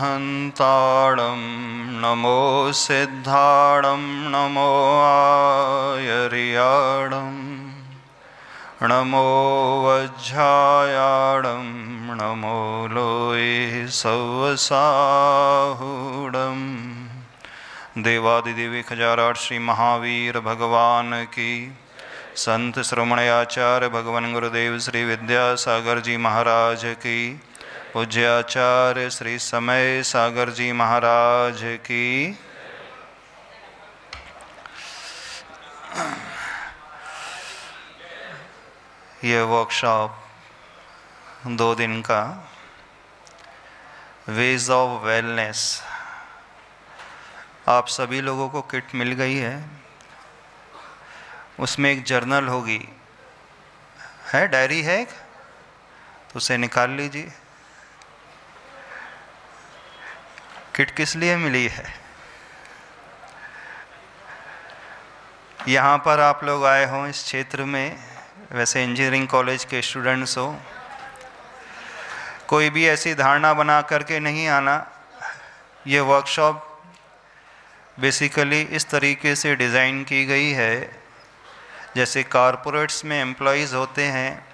महन्ताणं नमो सिद्धाणं नमो आयर्याणं नमो वज्रायाणं नमो लोये सवसाहुडम्। देवादिदेवी खजाराट श्री महावीर भगवान की, संत श्रोमणयाचार्य भगवान गुरुदेव श्री विद्यासागर जी महाराज की, पूज्याचार्य श्री समय सागर जी महाराज की। यह वर्कशॉप 2 दिन का वेज ऑफ वेलनेस, आप सभी लोगों को किट मिल गई है। उसमें एक जर्नल होगी, है डायरी है एक, तो उसे निकाल लीजिए। किट किस लिए मिली है? यहाँ पर आप लोग आए हों इस क्षेत्र में, वैसे इंजीनियरिंग कॉलेज के स्टूडेंट्स हो, कोई भी ऐसी धारणा बना करके नहीं आना। ये वर्कशॉप बेसिकली इस तरीके से डिज़ाइन की गई है, जैसे कॉरपोरेट्स में एम्प्लॉइज़ होते हैं,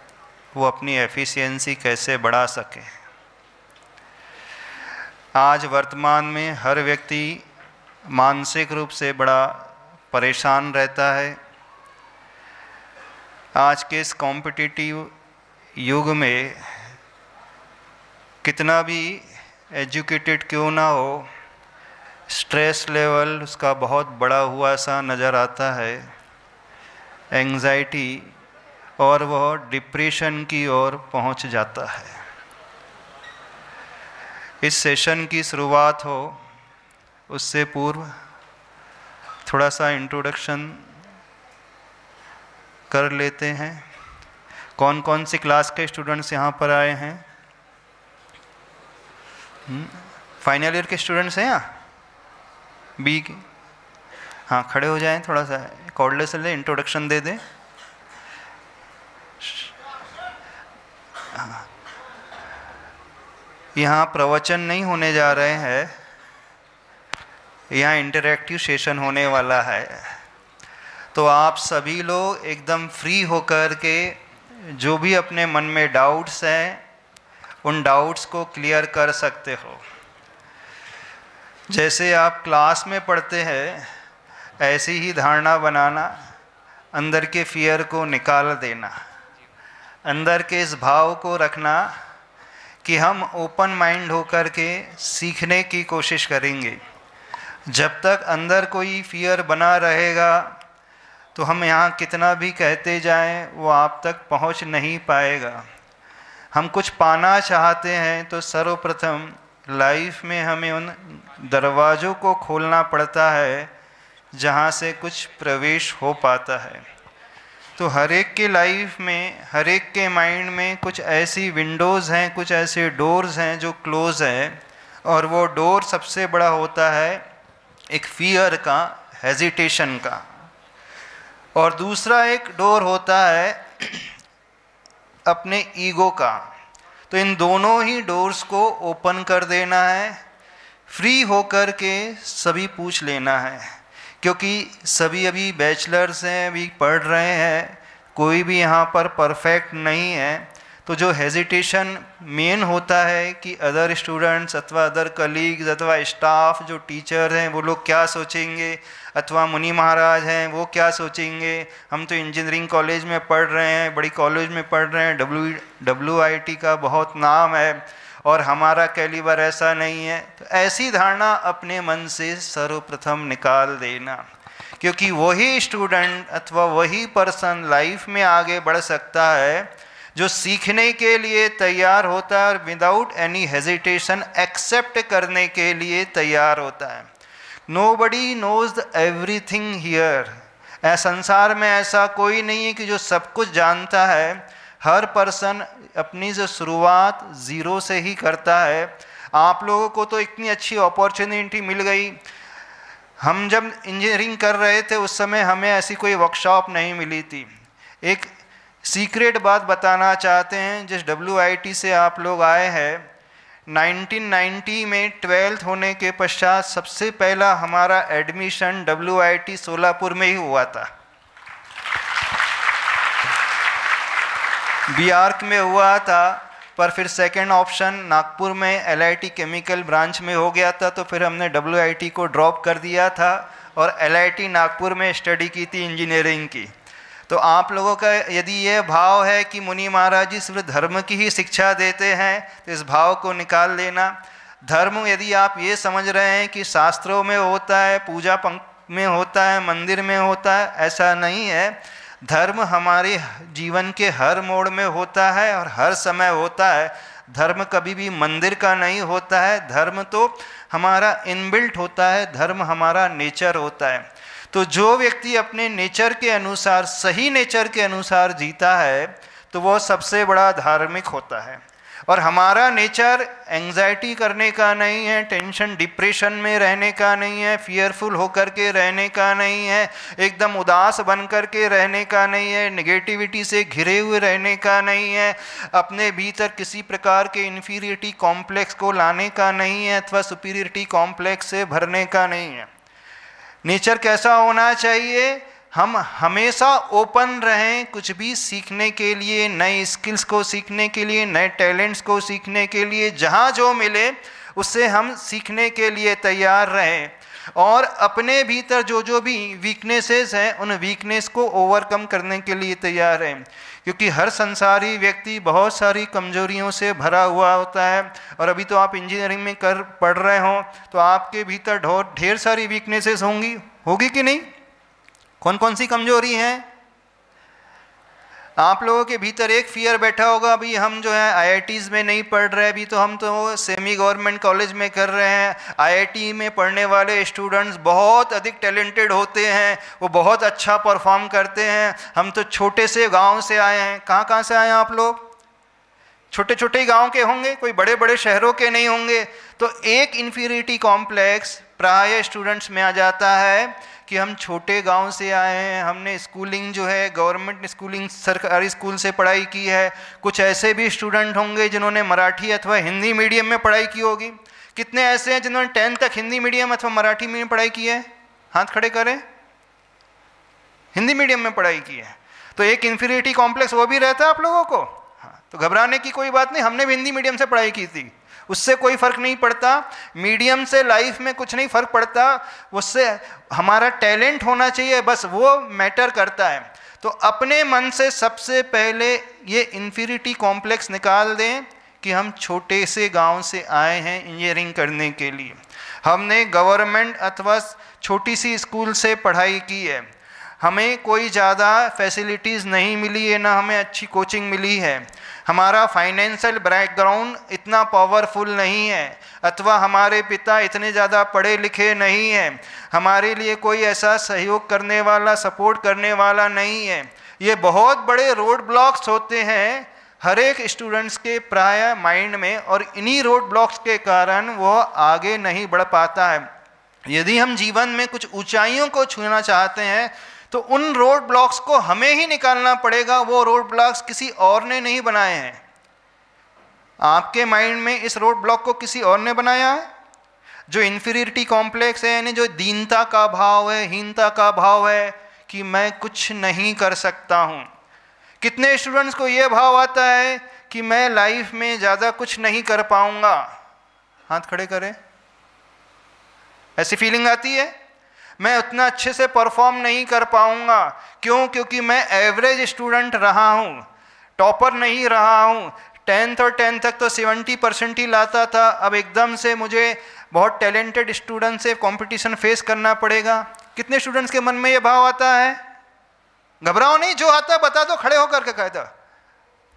वो अपनी एफिशिएंसी कैसे बढ़ा सकें। आज वर्तमान में हर व्यक्ति मानसिक रूप से बड़ा परेशान रहता है। आज के इस कॉम्पिटिटिव युग में कितना भी एजुकेटेड क्यों ना हो, स्ट्रेस लेवल उसका बहुत बड़ा हुआ सा नज़र आता है, एंग्जाइटी, और वह डिप्रेशन की ओर पहुंच जाता है। इस सेशन की शुरुआत हो उससे पूर्व थोड़ा सा इंट्रोडक्शन कर लेते हैं। कौन कौन सी क्लास के स्टूडेंट्स यहाँ पर आए हैं? फाइनल ईयर के स्टूडेंट्स हैं यहाँ बी के? हाँ, खड़े हो जाएं, थोड़ा सा कॉर्डलेस ले इंट्रोडक्शन दे दें। यहाँ प्रवचन नहीं होने जा रहे हैं, यहाँ इंटरैक्टिव सेशन होने वाला है। तो आप सभी लोग एकदम फ्री होकर के जो भी अपने मन में डाउट्स हैं उन डाउट्स को क्लियर कर सकते हो। जैसे आप क्लास में पढ़ते हैं ऐसी ही धारणा बनाना, अंदर के फियर को निकाल देना, अंदर के इस भाव को रखना कि हम ओपन माइंड होकर के सीखने की कोशिश करेंगे। जब तक अंदर कोई फियर बना रहेगा तो हम यहाँ कितना भी कहते जाएं वो आप तक पहुँच नहीं पाएगा। हम कुछ पाना चाहते हैं तो सर्वप्रथम लाइफ में हमें उन दरवाज़ों को खोलना पड़ता है जहाँ से कुछ प्रवेश हो पाता है। तो हर एक के लाइफ में, हर एक के माइंड में कुछ ऐसी विंडोज़ हैं, कुछ ऐसे डोर्स हैं जो क्लोज़ हैं, और वो डोर सबसे बड़ा होता है एक फियर का, हेजिटेशन का, और दूसरा एक डोर होता है अपने ईगो का। तो इन दोनों ही डोर्स को ओपन कर देना है, फ्री होकर के सभी पूछ लेना है, क्योंकि सभी अभी बैचलर्स हैं, अभी पढ़ रहे हैं, कोई भी यहाँ पर परफेक्ट नहीं है। तो जो हेजिटेशन मेन होता है कि अदर स्टूडेंट्स अथवा अदर कलीग्स अथवा स्टाफ जो टीचर हैं वो लोग क्या सोचेंगे, अथवा मुनि महाराज हैं वो क्या सोचेंगे। हम तो इंजीनियरिंग कॉलेज में पढ़ रहे हैं, बड़ी कॉलेज में पढ़ रहे हैं, WIT का बहुत नाम है और हमारा कैलिबर ऐसा नहीं है। तो ऐसी धारणा अपने मन से सर्वप्रथम निकाल देना, क्योंकि वही स्टूडेंट अथवा वही पर्सन लाइफ में आगे बढ़ सकता है जो सीखने के लिए तैयार होता है और विदाउट एनी हेजिटेशन एक्सेप्ट करने के लिए तैयार होता है। Nobody knows the everything here. संसार में ऐसा कोई नहीं है कि जो सब कुछ जानता है। हर पर्सन अपनी जो शुरुआत ज़ीरो से ही करता है। आप लोगों को तो इतनी अच्छी अपॉर्चुनिटी मिल गई। हम जब इंजीनियरिंग कर रहे थे उस समय हमें ऐसी कोई वर्कशॉप नहीं मिली थी। एक सीक्रेट बात बताना चाहते हैं, जिस WIT से आप लोग आए हैं, 1990 में 12th होने के पश्चात सबसे पहला हमारा एडमिशन WIT सोलापुर में ही हुआ था। BARC में हुआ था, पर फिर सेकंड ऑप्शन नागपुर में LIT केमिकल ब्रांच में हो गया था, तो फिर हमने WIT को ड्रॉप कर दिया था और LIT नागपुर में स्टडी की थी इंजीनियरिंग की। तो आप लोगों का यदि ये भाव है कि मुनि महाराज जी सिर्फ धर्म की ही शिक्षा देते हैं, तो इस भाव को निकाल लेना। धर्म यदि आप ये समझ रहे हैं कि शास्त्रों में होता है, पूजा में होता है, मंदिर में होता है, ऐसा नहीं है। धर्म हमारे जीवन के हर मोड़ में होता है और हर समय होता है। धर्म कभी भी मंदिर का नहीं होता है, धर्म तो हमारा इनबिल्ट होता है, धर्म हमारा नेचर होता है। तो जो व्यक्ति अपने नेचर के अनुसार, सही नेचर के अनुसार जीता है, तो वो सबसे बड़ा धार्मिक होता है। और हमारा नेचर एंग्जाइटी करने का नहीं है, टेंशन डिप्रेशन में रहने का नहीं है, फियरफुल होकर के रहने का नहीं है, एकदम उदास बन कर के रहने का नहीं है, नेगेटिविटी से घिरे हुए रहने का नहीं है, अपने भीतर किसी प्रकार के इन्फीरियरिटी कॉम्प्लेक्स को लाने का नहीं है, अथवा सुपीरियरिटी कॉम्प्लेक्स से भरने का नहीं है। नेचर कैसा होना चाहिए? हम हमेशा ओपन रहें कुछ भी सीखने के लिए, नए स्किल्स को सीखने के लिए, नए टैलेंट्स को सीखने के लिए, जहाँ जो मिले उससे हम सीखने के लिए तैयार रहें। और अपने भीतर जो जो भी वीकनेसेस हैं, उन वीकनेस को ओवरकम करने के लिए तैयार हैं, क्योंकि हर संसारी व्यक्ति बहुत सारी कमजोरियों से भरा हुआ होता है। और अभी तो आप इंजीनियरिंग में पढ़ रहे हो, तो आपके भीतर ढेर सारी वीकनेसेस होगी कि नहीं? कौन कौन सी कमजोरी है? आप लोगों के भीतर एक फियर बैठा होगा, अभी हम जो है IITs में नहीं पढ़ रहे, अभी तो हम तो सेमी गवर्नमेंट कॉलेज में कर रहे हैं। IIT में पढ़ने वाले स्टूडेंट्स बहुत अधिक टैलेंटेड होते हैं, वो बहुत अच्छा परफॉर्म करते हैं। हम तो छोटे से गांव से आए हैं। कहाँ से आए हैं आप लोग? छोटे छोटे ही गाँव के होंगे, कोई बड़े बड़े शहरों के नहीं होंगे। तो एक इन्फीरियरिटी कॉम्प्लेक्स प्राय स्टूडेंट्स में आ जाता है कि हम छोटे गांव से आए हैं, हमने स्कूलिंग जो है गवर्नमेंट स्कूलिंग, सरकारी स्कूल से पढ़ाई की है। कुछ ऐसे भी स्टूडेंट होंगे जिन्होंने मराठी अथवा हिंदी मीडियम में पढ़ाई की होगी। कितने ऐसे हैं जिन्होंने 10th तक हिंदी मीडियम अथवा मराठी मीडियम पढ़ाई की है? हाथ खड़े करें। हिंदी मीडियम में पढ़ाई की है। तो एक इन्फीरियरिटी कॉम्प्लेक्स वो भी रहता है आप लोगों को। हाँ, तो घबराने की कोई बात नहीं, हमने भी हिंदी मीडियम से पढ़ाई की थी, उससे कोई फर्क नहीं पड़ता। मीडियम से लाइफ में कुछ नहीं फर्क पड़ता, उससे हमारा टैलेंट होना चाहिए, बस वो मैटर करता है। तो अपने मन से सबसे पहले ये इन्फीरियरिटी कॉम्प्लेक्स निकाल दें कि हम छोटे से गांव से आए हैं इंजीनियरिंग करने के लिए। हमने गवर्नमेंट अथवा छोटी सी स्कूल से पढ़ाई की है, हमें कोई ज़्यादा फैसिलिटीज़ नहीं मिली है, ना हमें अच्छी कोचिंग मिली है, हमारा फाइनेंशियल बैकग्राउंड इतना पावरफुल नहीं है, अथवा हमारे पिता इतने ज़्यादा पढ़े लिखे नहीं हैं, हमारे लिए कोई ऐसा सहयोग करने वाला, सपोर्ट करने वाला नहीं है। ये बहुत बड़े रोड ब्लॉक्स होते हैं हर एक स्टूडेंट्स के प्राय माइंड में, और इन्हीं रोड ब्लॉक्स के कारण वो आगे नहीं बढ़ पाता है। यदि हम जीवन में कुछ ऊंचाइयों को छूना चाहते हैं, तो उन रोड ब्लॉक्स को हमें ही निकालना पड़ेगा। वो रोड ब्लॉक्स किसी और ने नहीं बनाए हैं। आपके माइंड में इस रोड ब्लॉक को किसी और ने बनाया है? जो इन्फीरियरिटी कॉम्प्लेक्स है, यानी जो दीनता का भाव है, हीनता का भाव है कि मैं कुछ नहीं कर सकता हूँ। कितने स्टूडेंट्स को ये भाव आता है कि मैं लाइफ में ज़्यादा कुछ नहीं कर पाऊँगा? हाथ खड़े करें। ऐसी फीलिंग आती है, मैं उतना अच्छे से परफॉर्म नहीं कर पाऊंगा। क्यों? क्योंकि मैं एवरेज स्टूडेंट रहा हूँ, टॉपर नहीं रहा हूँ। 10th और 10th तक तो 70% ही लाता था, अब एकदम से मुझे बहुत टैलेंटेड स्टूडेंट से कंपटीशन फेस करना पड़ेगा। कितने स्टूडेंट्स के मन में ये भाव आता है? घबराओ नहीं, जो आता है बता दो, खड़े होकर के कहता।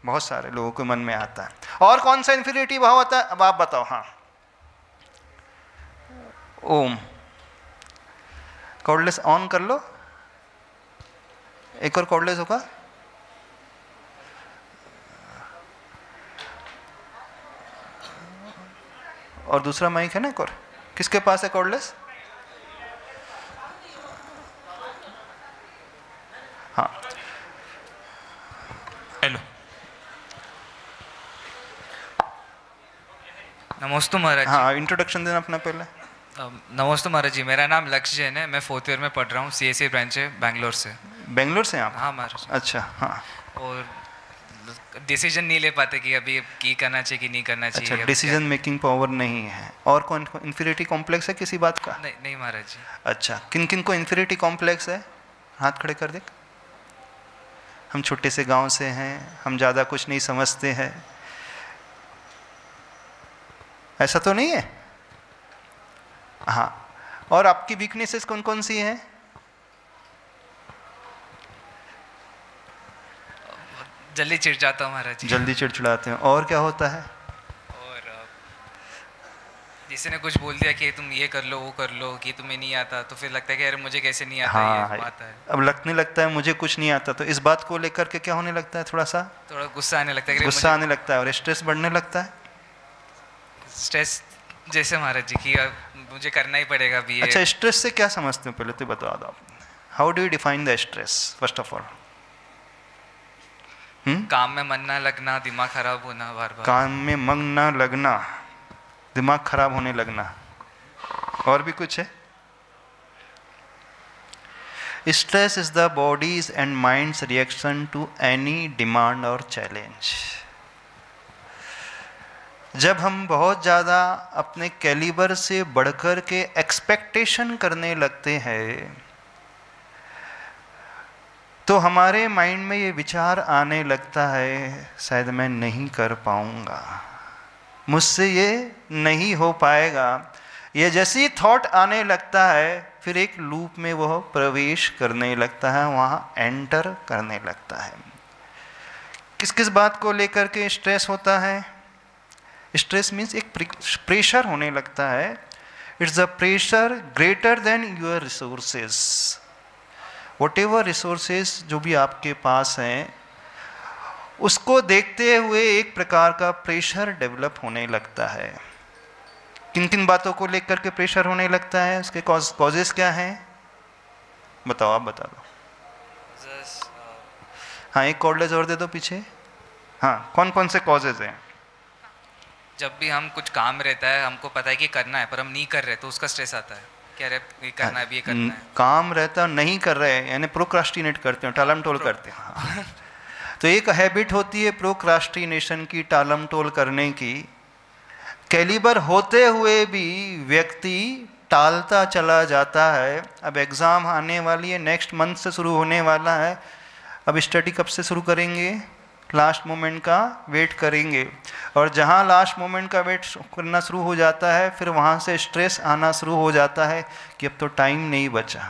बहुत सारे लोगों के मन में आता है। और कौन सा इन्फीरियरिटी भाव आता है? अब आप बताओ। हाँ, ओम कॉर्डलेस ऑन कर लो। एक और कॉर्डलेस होगा। और दूसरा माइक है ना एक और, किसके पास है कॉर्डलेस? हाँ, हेलो, नमस्ते महाराज जी। हाँ, इंट्रोडक्शन देना अपना पहले। नमस्ते महाराज जी, मेरा नाम लक्ष्य जैन है, मैं 4th ईयर में पढ़ रहा हूँ, CSE ब्रांच है बेंगलोर से। बेंगलोर से आप? हाँ महाराज। अच्छा, हाँ। और डिसीजन नहीं ले पाते कि अभी की करना चाहिए कि नहीं करना चाहिए। अच्छा, डिसीजन मेकिंग पावर नहीं है। और कौन इन्फीरियरिटी कॉम्प्लेक्स है किसी बात का? नहीं महाराज जी। अच्छा, किन किन को इन्फीरियरिटी कॉम्प्लेक्स है? हाथ खड़े कर दे। हम छोटे से गांव से हैं, हम ज़्यादा कुछ नहीं समझते हैं, ऐसा तो नहीं है? हाँ। और आपकी वीकनेसेस कौन कौन सी हैं? जल्दी चिढ़ जाता हूँ महाराज जी। जल्दी चिड़चिड़ाते हैं। और क्या होता है? और किसी ने कुछ बोल दिया कि तुम ये कर लो वो कर लो, कि तुम्हें नहीं आता, तो फिर लगता है कि अरे मुझे कैसे नहीं आता। हाँ, ये बात है। अब लगने लगता है मुझे कुछ नहीं आता, तो इस बात को लेकर के क्या होने लगता है? थोड़ा गुस्सा आने लगता है। गुस्सा आने लगता है और स्ट्रेस बढ़ने लगता है। स्ट्रेस जैसे महाराज जी कि मुझे करना ही पड़ेगा अभी। अच्छा, स्ट्रेस से क्या समझते हो पहले तो बता दो आप। How do you define the stress first of all? काम में मन ना लगना, दिमाग खराब होना, बार बार काम में मन ना लगना, दिमाग खराब होने लगना, और भी कुछ है? Stress is the body's and mind's reaction to any demand or challenge. जब हम बहुत ज़्यादा अपने कैलिबर से बढ़कर के एक्सपेक्टेशन करने लगते हैं तो हमारे माइंड में ये विचार आने लगता है शायद मैं नहीं कर पाऊंगा, मुझसे ये नहीं हो पाएगा। ये जैसी थॉट आने लगता है फिर एक लूप में वह प्रवेश करने लगता है, वहाँ एंटर करने लगता है। किस किस बात को लेकर के स्ट्रेस होता है? स्ट्रेस मीन्स एक प्रेशर होने लगता है। It's a pressure greater than your resources. Whatever resources जो भी आपके पास हैं उसको देखते हुए एक प्रकार का प्रेशर डेवलप होने लगता है। किन किन बातों को लेकर के प्रेशर होने लगता है? उसके कॉजेस क्या हैं? बताओ, आप बता दो। हाँ, एक कॉर्डेज और दे दो पीछे। हाँ, कौन कौन से कॉजेज हैं? जब भी हम कुछ काम रहता है, हमको पता है कि करना है पर हम नहीं कर रहे तो उसका स्ट्रेस आता है। क्या रे, ये करना है, ये करना है। काम रहता नहीं कर रहे यानी प्रोक्रास्टिनेट करते हो, टालम टोल करते हैं। तो एक हैबिट होती है प्रोक्रास्टिनेशन की, टालम टोल करने की। कैलिबर होते हुए भी व्यक्ति टालता चला जाता है। अब एग्ज़ाम आने वाली है, नेक्स्ट मंथ से शुरू होने वाला है। अब स्टडी कब से शुरू करेंगे? लास्ट मोमेंट का वेट करेंगे, और जहाँ लास्ट मोमेंट का वेट करना शुरू हो जाता है फिर वहाँ से स्ट्रेस आना शुरू हो जाता है कि अब तो टाइम नहीं बचा।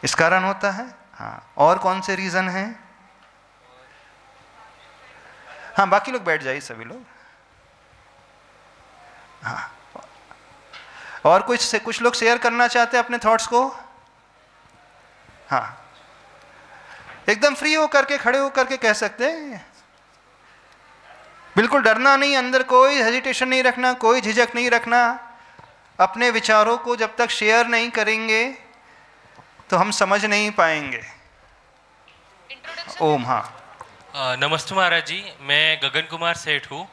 इस कारण होता है। हाँ, और कौन से रीज़न हैं? हाँ, बाकी लोग बैठ जाइए, सभी लोग। हाँ, और कुछ लोग शेयर करना चाहते हैं अपने थॉट्स को? हाँ, एकदम फ्री होकर के, खड़े होकर के कह सकते हैं। बिल्कुल डरना नहीं, अंदर कोई हेजिटेशन नहीं रखना, कोई झिझक नहीं रखना। अपने विचारों को जब तक शेयर नहीं करेंगे तो हम समझ नहीं पाएंगे। ओम। हाँ, नमस्ते महाराज जी, मैं गगन कुमार सेठ हूँ।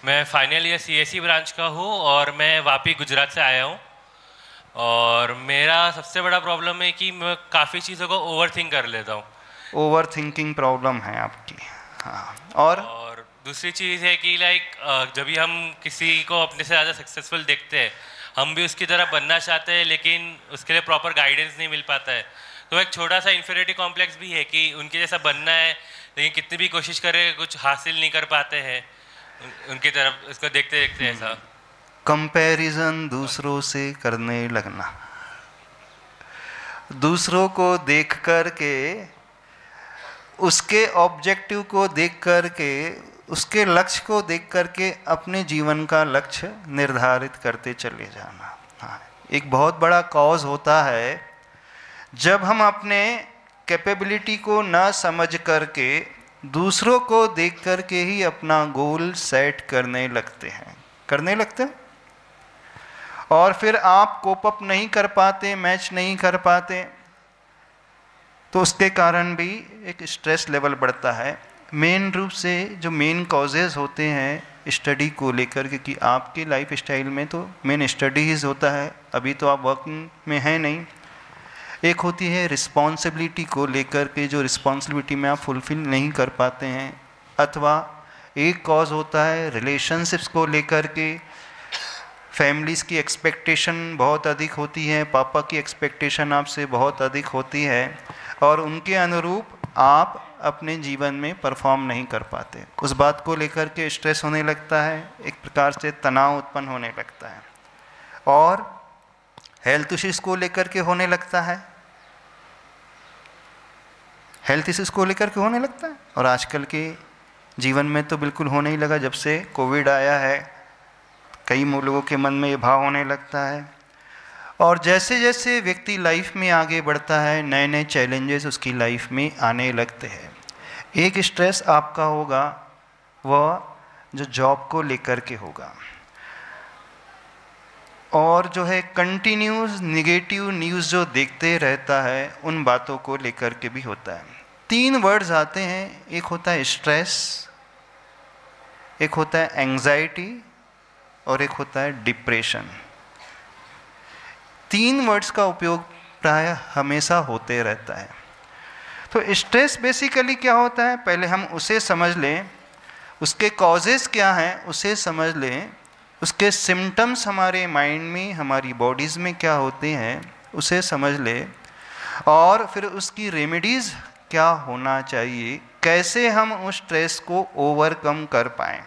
मैं फाइनल ईयर CSE ब्रांच का हूँ और मैं वापी गुजरात से आया हूँ। और मेरा सबसे बड़ा प्रॉब्लम है कि मैं काफ़ी चीज़ों को ओवर थिंक कर लेता हूँ। ओवर थिंकिंग प्रॉब्लम है आपकी। हाँ, और दूसरी चीज़ है कि जब भी हम किसी को अपने से ज़्यादा सक्सेसफुल देखते हैं, हम भी उसकी तरह बनना चाहते हैं लेकिन उसके लिए प्रॉपर गाइडेंस नहीं मिल पाता है। तो एक छोटा सा इन्फीरियरिटी कॉम्प्लेक्स भी है कि उनके जैसा बनना है लेकिन कितनी भी कोशिश करें कुछ हासिल नहीं कर पाते हैं उनकी तरफ, उसको देखते देखते ऐसा कंपैरिजन दूसरों से करने लगना, दूसरों को देख कर के, उसके ऑब्जेक्टिव को देख कर के, उसके लक्ष्य को देख कर के अपने जीवन का लक्ष्य निर्धारित करते चले जाना। हाँ, एक बहुत बड़ा कॉज होता है जब हम अपने कैपेबिलिटी को ना समझ करके दूसरों को देख कर के ही अपना गोल सेट करने लगते हैं, और फिर आप कोप अप नहीं कर पाते, मैच नहीं कर पाते, तो उसके कारण भी एक स्ट्रेस लेवल बढ़ता है। मेन रूप से जो मेन कॉजेज़ होते हैं स्टडी को लेकर के, कि आपके लाइफ स्टाइल में तो मेन स्टडीज़ होता है, अभी तो आप वर्किंग में हैं नहीं। एक होती है रिस्पॉन्सिबिलिटी को लेकर के, जो रिस्पॉन्सिबिलिटी में आप फुलफिल नहीं कर पाते हैं, अथवा एक कॉज होता है रिलेशनशिप्स को लेकर के, फैमिलीज़ की एक्सपेक्टेशन बहुत अधिक होती है, पापा की एक्सपेक्टेशन आपसे बहुत अधिक होती है और उनके अनुरूप आप अपने जीवन में परफॉर्म नहीं कर पाते। उस बात को लेकर के स्ट्रेस होने लगता है, एक प्रकार से तनाव उत्पन्न होने लगता है और हेल्थ इश्यूज़ को लेकर के होने लगता है, हेल्थ इश्यूज़ को लेकर के होने लगता है। और आजकल के जीवन में तो बिल्कुल होने ही लगा, जब से कोविड आया है कई लोगों के मन में ये भाव होने लगता है। और जैसे जैसे व्यक्ति लाइफ में आगे बढ़ता है, नए नए चैलेंजेस उसकी लाइफ में आने लगते हैं। एक स्ट्रेस आपका होगा वह जो जॉब को लेकर के होगा, और जो है कंटिन्यूस निगेटिव न्यूज़ जो देखते रहता है, उन बातों को लेकर के भी होता है। 3 वर्ड्स आते हैं, एक होता है स्ट्रेस, एक होता है एंग्जाइटी और एक होता है डिप्रेशन। 3 वर्ड्स का उपयोग प्राय हमेशा होते रहता है। तो स्ट्रेस बेसिकली क्या होता है, पहले हम उसे समझ लें, उसके कॉजेज़ क्या हैं उसे समझ लें, उसके सिम्टम्स हमारे माइंड में, हमारी बॉडीज़ में क्या होते हैं उसे समझ ले, और फिर उसकी रेमेडीज़ क्या होना चाहिए, कैसे हम उस स्ट्रेस को ओवरकम कर पाएँ।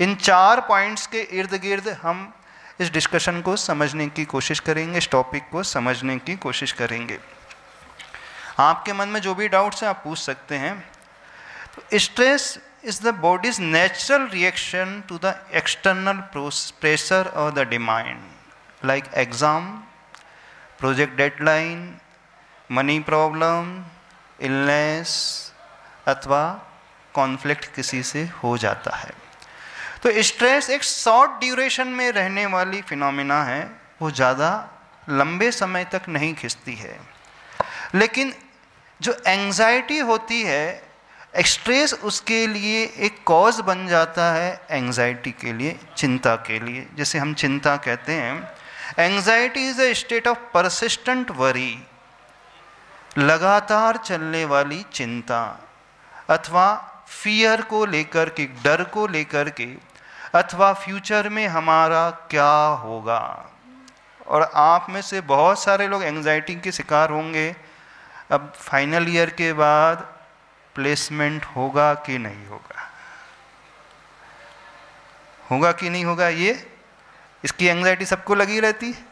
इन 4 पॉइंट्स के इर्द गिर्द हम इस डिस्कशन को समझने की कोशिश करेंगे, इस टॉपिक को समझने की कोशिश करेंगे। आपके मन में जो भी डाउट्स हैं आप पूछ सकते हैं। तो stress is the body's natural reaction to the external pressure or the demand, like exam, project deadline, money problem, illness अथवा कॉन्फ्लिक्ट किसी से हो जाता है। तो स्ट्रेस एक शॉर्ट ड्यूरेशन में रहने वाली फिनोमिना है, वो ज़्यादा लंबे समय तक नहीं खिंचती है। लेकिन जो एंग्जाइटी होती है, स्ट्रेस उसके लिए एक कॉज बन जाता है, एंग्जाइटी के लिए, चिंता के लिए, जैसे हम चिंता कहते हैं। Anxiety is a state of persistent worry, लगातार चलने वाली चिंता अथवा फियर को लेकर के, डर को लेकर के, अथवा फ्यूचर में हमारा क्या होगा। और आप में से बहुत सारे लोग एंग्जाइटी के शिकार होंगे। अब फाइनल ईयर के बाद प्लेसमेंट होगा कि नहीं होगा, होगा कि नहीं होगा, ये इसकी एंग्जाइटी सबको लगी रहती है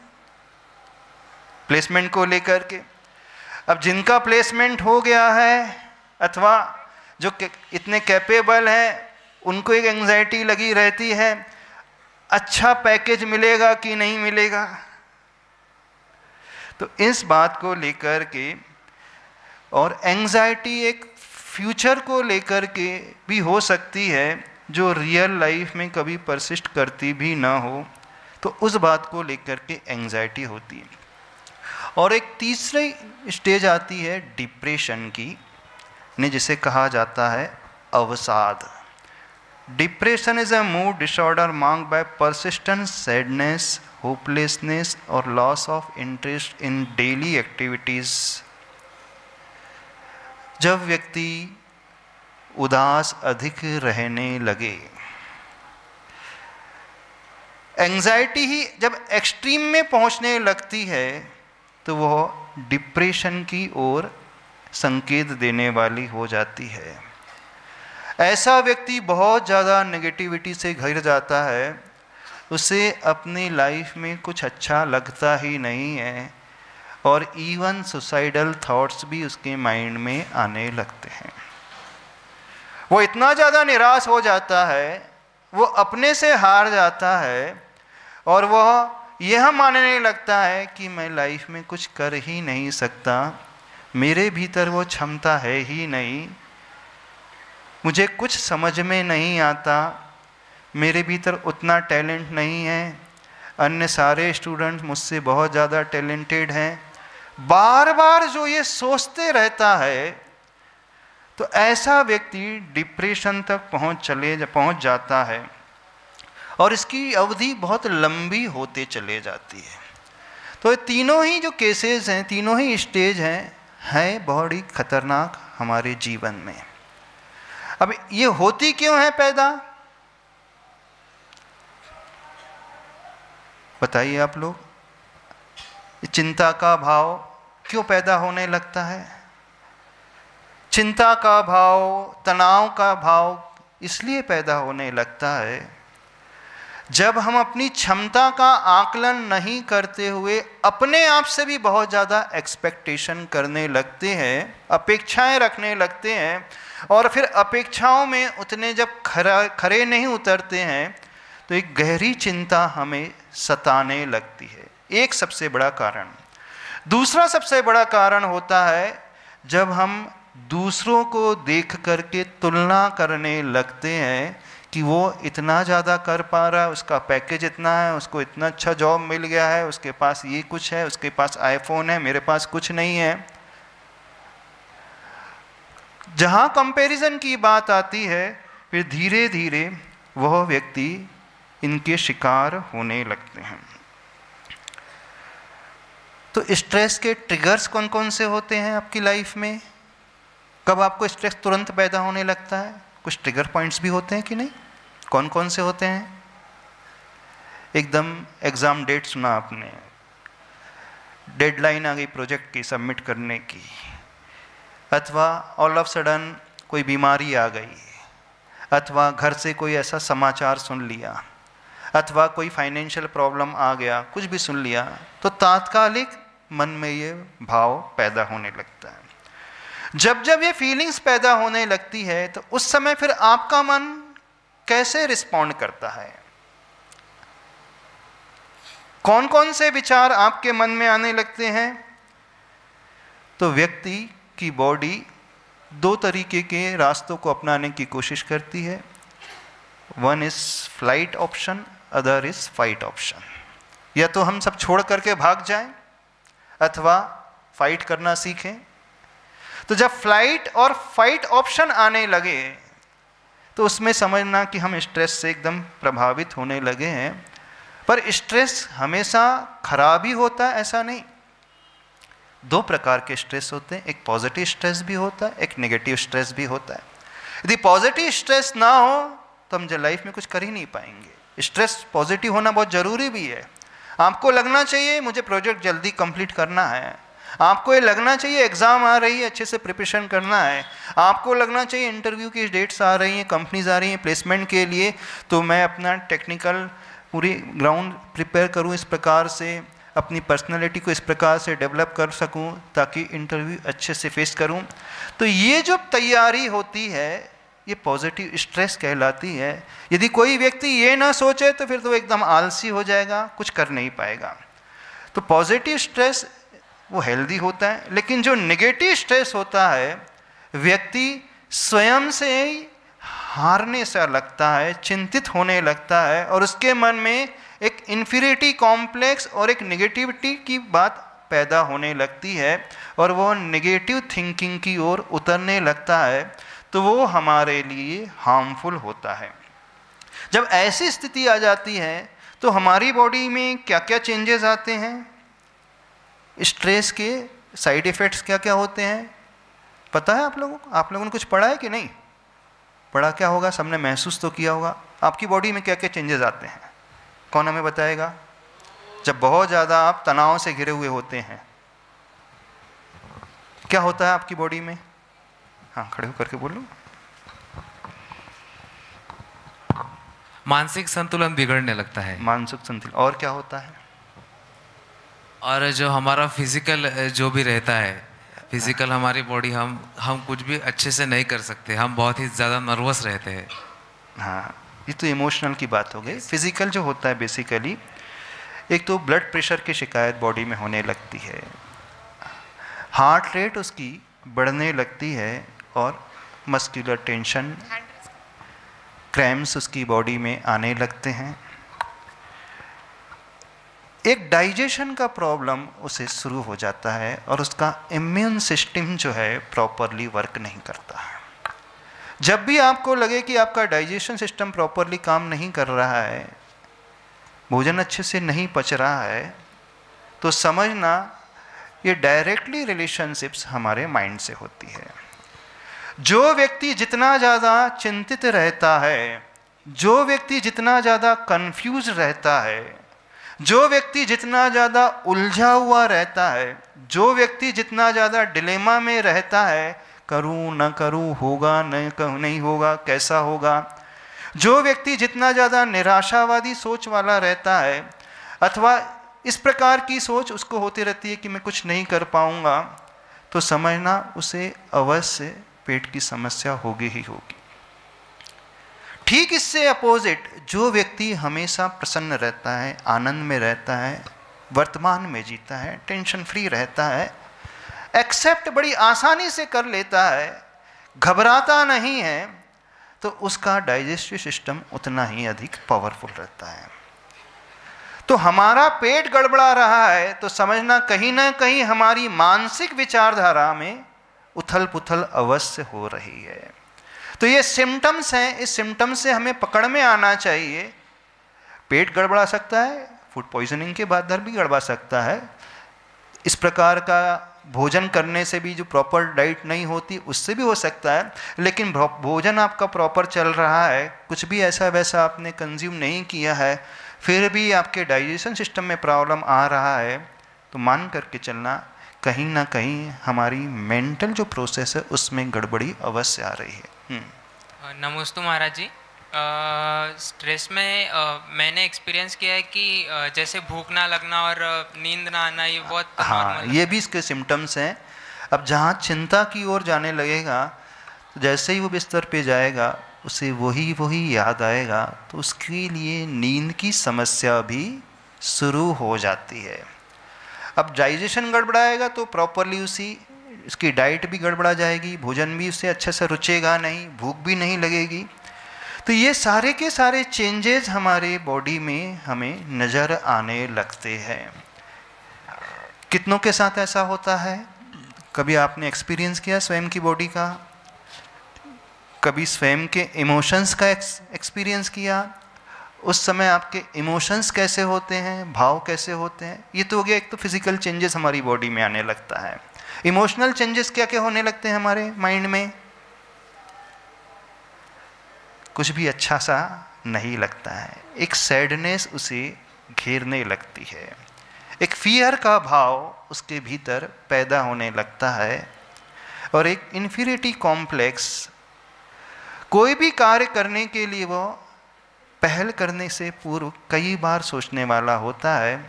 प्लेसमेंट को लेकर के। अब जिनका प्लेसमेंट हो गया है अथवा जो इतने कैपेबल हैं, उनको एक एंग्जाइटी लगी रहती है, अच्छा पैकेज मिलेगा कि नहीं मिलेगा। तो इस बात को लेकर के, और एंग्जाइटी एक फ्यूचर को लेकर के भी हो सकती है जो रियल लाइफ में कभी परसिस्ट करती भी ना हो, तो उस बात को लेकर के एंग्जाइटी होती है। और एक तीसरी स्टेज आती है डिप्रेशन की, ने जिसे कहा जाता है अवसाद। Depression is a mood disorder marked by persistent sadness, hopelessness और loss of interest in daily activities. जब व्यक्ति उदास अधिक रहने लगे, एंग्जाइटी ही जब एक्सट्रीम में पहुंचने लगती है, तो वह डिप्रेशन की ओर संकेत देने वाली हो जाती है। ऐसा व्यक्ति बहुत ज़्यादा नेगेटिविटी से घिर जाता है, उसे अपनी लाइफ में कुछ अच्छा लगता ही नहीं है, और इवन सुसाइडल थॉट्स भी उसके माइंड में आने लगते हैं। वो इतना ज़्यादा निराश हो जाता है, वो अपने से हार जाता है, और वह यह मानने लगता है कि मैं लाइफ में कुछ कर ही नहीं सकता, मेरे भीतर वो क्षमता है ही नहीं, मुझे कुछ समझ में नहीं आता, मेरे भीतर उतना टैलेंट नहीं है, अन्य सारे स्टूडेंट मुझसे बहुत ज़्यादा टैलेंटेड हैं। बार बार जो ये सोचते रहता है, तो ऐसा व्यक्ति डिप्रेशन तक पहुंच जाता है और इसकी अवधि बहुत लंबी होते चले जाती है। तो ये तीनों ही जो केसेस हैं, तीनों ही स्टेज हैं बहुत ही खतरनाक हमारे जीवन में। अब ये होती क्यों है पैदा, बताइए आप लोग। चिंता का भाव क्यों पैदा होने लगता है? चिंता का भाव, तनाव का भाव इसलिए पैदा होने लगता है जब हम अपनी क्षमता का आकलन नहीं करते हुए अपने आप से भी बहुत ज़्यादा एक्सपेक्टेशन करने लगते हैं, अपेक्षाएं रखने लगते हैं, और फिर अपेक्षाओं में उतने जब खरे नहीं उतरते हैं तो एक गहरी चिंता हमें सताने लगती है। एक सबसे बड़ा कारण। दूसरा सबसे बड़ा कारण होता है जब हम दूसरों को देख करके तुलना करने लगते हैं कि वो इतना ज़्यादा कर पा रहा है, उसका पैकेज इतना है, उसको इतना अच्छा जॉब मिल गया है, उसके पास ये कुछ है, उसके पास आईफोन है, मेरे पास कुछ नहीं है। जहाँ कंपैरिजन की बात आती है फिर धीरे धीरे वह व्यक्ति इनके शिकार होने लगते हैं। तो स्ट्रेस के ट्रिगर्स कौन कौन से होते हैं आपकी लाइफ में? कब आपको स्ट्रेस तुरंत पैदा होने लगता है? कुछ ट्रिगर पॉइंट्स भी होते हैं कि नहीं? कौन कौन से होते हैं? एकदम एग्ज़ाम डेट सुना आपने, डेडलाइन आ गई प्रोजेक्ट की सबमिट करने की, अथवा ऑल ऑफ सडन कोई बीमारी आ गई, अथवा घर से कोई ऐसा समाचार सुन लिया, अथवा कोई फाइनेंशियल प्रॉब्लम आ गया, कुछ भी सुन लिया, तो तात्कालिक मन में ये भाव पैदा होने लगता है। जब जब ये फीलिंग्स पैदा होने लगती है तो उस समय फिर आपका मन कैसे रिस्पॉन्ड करता है? कौन कौन से विचार आपके मन में आने लगते हैं? तो व्यक्ति की बॉडी दो तरीके के रास्तों को अपनाने की कोशिश करती है। One is flight option, other is fight option. या तो हम सब छोड़ करके भाग जाएं अथवा फाइट करना सीखें। तो जब फ्लाइट और फाइट ऑप्शन आने लगे तो उसमें समझना कि हम स्ट्रेस से एकदम प्रभावित होने लगे हैं। पर स्ट्रेस हमेशा खराब ही होता है ऐसा नहीं। दो प्रकार के स्ट्रेस होते हैं, एक पॉजिटिव स्ट्रेस भी होता है, एक नेगेटिव स्ट्रेस भी होता है। यदि पॉजिटिव स्ट्रेस ना हो तो हम लाइफ में कुछ कर ही नहीं पाएंगे। स्ट्रेस पॉजिटिव होना बहुत ज़रूरी भी है। आपको लगना चाहिए मुझे प्रोजेक्ट जल्दी कंप्लीट करना है, आपको ये लगना चाहिए एग्ज़ाम आ रही है अच्छे से प्रिपरेशन करना है, आपको लगना चाहिए इंटरव्यू की डेट्स आ रही हैं, कंपनीज आ रही हैं प्लेसमेंट के लिए, तो मैं अपना टेक्निकल पूरी ग्राउंड प्रिपेयर करूं, इस प्रकार से अपनी पर्सनालिटी को इस प्रकार से डेवलप कर सकूं ताकि इंटरव्यू अच्छे से फेस करूं। तो ये जो तैयारी होती है ये पॉजिटिव स्ट्रेस कहलाती है। यदि कोई व्यक्ति ये ना सोचे तो फिर तो एकदम आलसी हो जाएगा, कुछ कर नहीं पाएगा। तो पॉजिटिव स्ट्रेस वो हेल्दी होता है। लेकिन जो नेगेटिव स्ट्रेस होता है व्यक्ति स्वयं से ही हारने सा लगता है, चिंतित होने लगता है और उसके मन में एक इन्फीरियरिटी कॉम्प्लेक्स और एक नेगेटिविटी की बात पैदा होने लगती है और वो नेगेटिव थिंकिंग की ओर उतरने लगता है। तो वो हमारे लिए हार्मफुल होता है। जब ऐसी स्थिति आ जाती है तो हमारी बॉडी में क्या क्या चेंजेस आते हैं, स्ट्रेस के साइड इफ़ेक्ट्स क्या क्या होते हैं पता है आप लोगों को? आप लोगों ने कुछ पढ़ा है कि नहीं पढ़ा? क्या होगा, सबने महसूस तो किया होगा। आपकी बॉडी में क्या क्या चेंजेस आते हैं, कौन हमें बताएगा? जब बहुत ज़्यादा आप तनाव से घिरे हुए होते हैं क्या होता है आपकी बॉडी में? हाँ, खड़े होकर के बोलो। मानसिक संतुलन बिगड़ने लगता है। मानसिक संतुलन। और क्या होता है? और जो हमारा फिजिकल जो भी रहता है, फिजिकल हमारी बॉडी, हम कुछ भी अच्छे से नहीं कर सकते, हम बहुत ही ज़्यादा नर्वस रहते हैं। हाँ, ये तो इमोशनल की बात हो गई। फिजिकल जो होता है बेसिकली, एक तो ब्लड प्रेशर की शिकायत बॉडी में होने लगती है, हार्ट रेट उसकी बढ़ने लगती है और मस्कुलर टेंशन, क्रैम्प्स उसकी बॉडी में आने लगते हैं। एक डाइजेशन का प्रॉब्लम उसे शुरू हो जाता है और उसका इम्यून सिस्टम जो है प्रॉपरली वर्क नहीं करता है। जब भी आपको लगे कि आपका डाइजेशन सिस्टम प्रॉपरली काम नहीं कर रहा है, भोजन अच्छे से नहीं पच रहा है, तो समझना ये डायरेक्टली रिलेशनशिप्स हमारे माइंड से होती है। जो व्यक्ति जितना ज़्यादा चिंतित रहता है, जो व्यक्ति जितना ज़्यादा कंफ्यूज रहता है, जो व्यक्ति जितना ज़्यादा उलझा हुआ रहता है, जो व्यक्ति जितना ज़्यादा डिलेमा में रहता है, करूं न करूं, होगा नहीं होगा, कैसा होगा, जो व्यक्ति जितना ज़्यादा निराशावादी सोच वाला रहता है, अथवा इस प्रकार की सोच उसको होती रहती है कि मैं कुछ नहीं कर पाऊंगा, तो समझना उसे अवश्य पेट की समस्या होगी ही होगी। ठीक इससे अपोजिट जो व्यक्ति हमेशा प्रसन्न रहता है, आनंद में रहता है, वर्तमान में जीता है, टेंशन फ्री रहता है, एक्सेप्ट बड़ी आसानी से कर लेता है, घबराता नहीं है, तो उसका डाइजेस्टिव सिस्टम उतना ही अधिक पावरफुल रहता है। तो हमारा पेट गड़बड़ा रहा है तो समझना कहीं ना कहीं हमारी मानसिक विचारधारा में उथल पुथल अवश्य हो रही है। तो ये सिम्टम्स हैं, इस सिम्टम्स से हमें पकड़ में आना चाहिए। पेट गड़बड़ा सकता है, फूड पॉइजनिंग के बाद दर भी गड़बड़ा सकता है, इस प्रकार का भोजन करने से भी जो प्रॉपर डाइट नहीं होती उससे भी हो सकता है, लेकिन भोजन आपका प्रॉपर चल रहा है, कुछ भी ऐसा वैसा आपने कंज्यूम नहीं किया है, फिर भी आपके डाइजेशन सिस्टम में प्रॉब्लम आ रहा है, तो मान करके चलना कहीं ना कहीं हमारी मेंटल जो प्रोसेस है उसमें गड़बड़ी अवश्य आ रही है। नमस्ते महाराज जी। स्ट्रेस में मैंने एक्सपीरियंस किया है कि जैसे भूख ना लगना और नींद ना आना, ये बहुत हाँ, ये भी इसके सिम्टम्स हैं। अब जहाँ चिंता की ओर जाने लगेगा तो जैसे ही वो बिस्तर पे जाएगा उसे वही याद आएगा, तो उसके लिए नींद की समस्या भी शुरू हो जाती है। अब डाइजेशन गड़बड़ाएगा तो प्रॉपरली उसकी डाइट भी गड़बड़ा जाएगी, भोजन भी उससे अच्छे से रुचेगा नहीं, भूख भी नहीं लगेगी। तो ये सारे के सारे चेंजेस हमारे बॉडी में हमें नज़र आने लगते हैं। कितनों के साथ ऐसा होता है? कभी आपने एक्सपीरियंस किया स्वयं की बॉडी का? कभी स्वयं के इमोशंस का एक्सपीरियंस किया? उस समय आपके इमोशंस कैसे होते हैं, भाव कैसे होते हैं? ये तो हो गया एक तो फिजिकल चेंजेस हमारी बॉडी में आने लगता है। इमोशनल चेंजेस क्या क्या होने लगते हैं हमारे माइंड में? कुछ भी अच्छा सा नहीं लगता है, एक सैडनेस उसे घेरने लगती है, एक फियर का भाव उसके भीतर पैदा होने लगता है, और एक इन्फीरियरिटी कॉम्प्लेक्स, कोई भी कार्य करने के लिए वो पहल करने से पूर्व कई बार सोचने वाला होता है,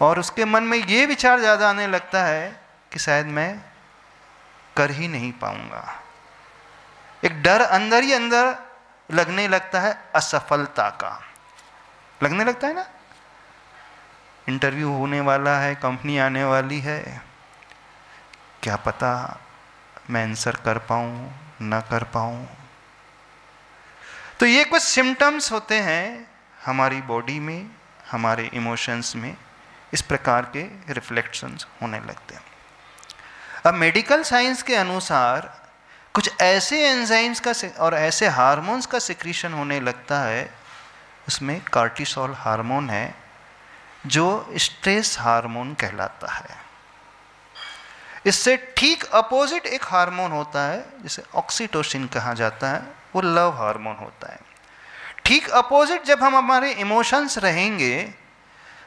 और उसके मन में ये विचार ज़्यादा आने लगता है कि शायद मैं कर ही नहीं पाऊंगा। एक डर अंदर ही अंदर लगने लगता है, असफलता का लगने लगता है ना। इंटरव्यू होने वाला है, कंपनी आने वाली है, क्या पता मैं आंसर कर पाऊँ ना कर पाऊँ। तो ये कुछ सिम्टम्स होते हैं हमारी बॉडी में, हमारे इमोशंस में, इस प्रकार के रिफ्लेक्शंस होने लगते हैं। अब मेडिकल साइंस के अनुसार कुछ ऐसे एंजाइम्स का और ऐसे हार्मोन्स का सिक्रीशन होने लगता है, उसमें कार्टिसोल हार्मोन है जो स्ट्रेस हार्मोन कहलाता है। इससे ठीक अपोजिट एक हार्मोन होता है जिसे ऑक्सीटोसिन कहा जाता है, वो लव हार्मोन होता है। ठीक अपोजिट जब हम हमारे इमोशंस रहेंगे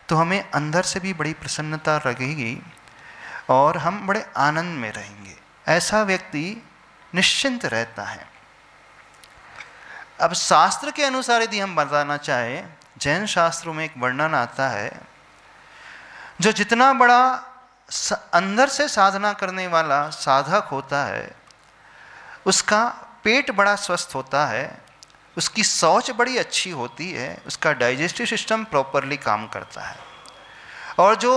तो हमें अंदर से भी बड़ी प्रसन्नता लगेगी और हम बड़े आनंद में रहेंगे। ऐसा व्यक्ति निश्चिंत रहता है। अब शास्त्र के अनुसार यदि हम बताना चाहें, जैन शास्त्रों में एक वर्णन आता है, जो जितना बड़ा अंदर से साधना करने वाला साधक होता है उसका पेट बड़ा स्वस्थ होता है, उसकी सोच बड़ी अच्छी होती है, उसका डाइजेस्टिव सिस्टम प्रॉपरली काम करता है। और जो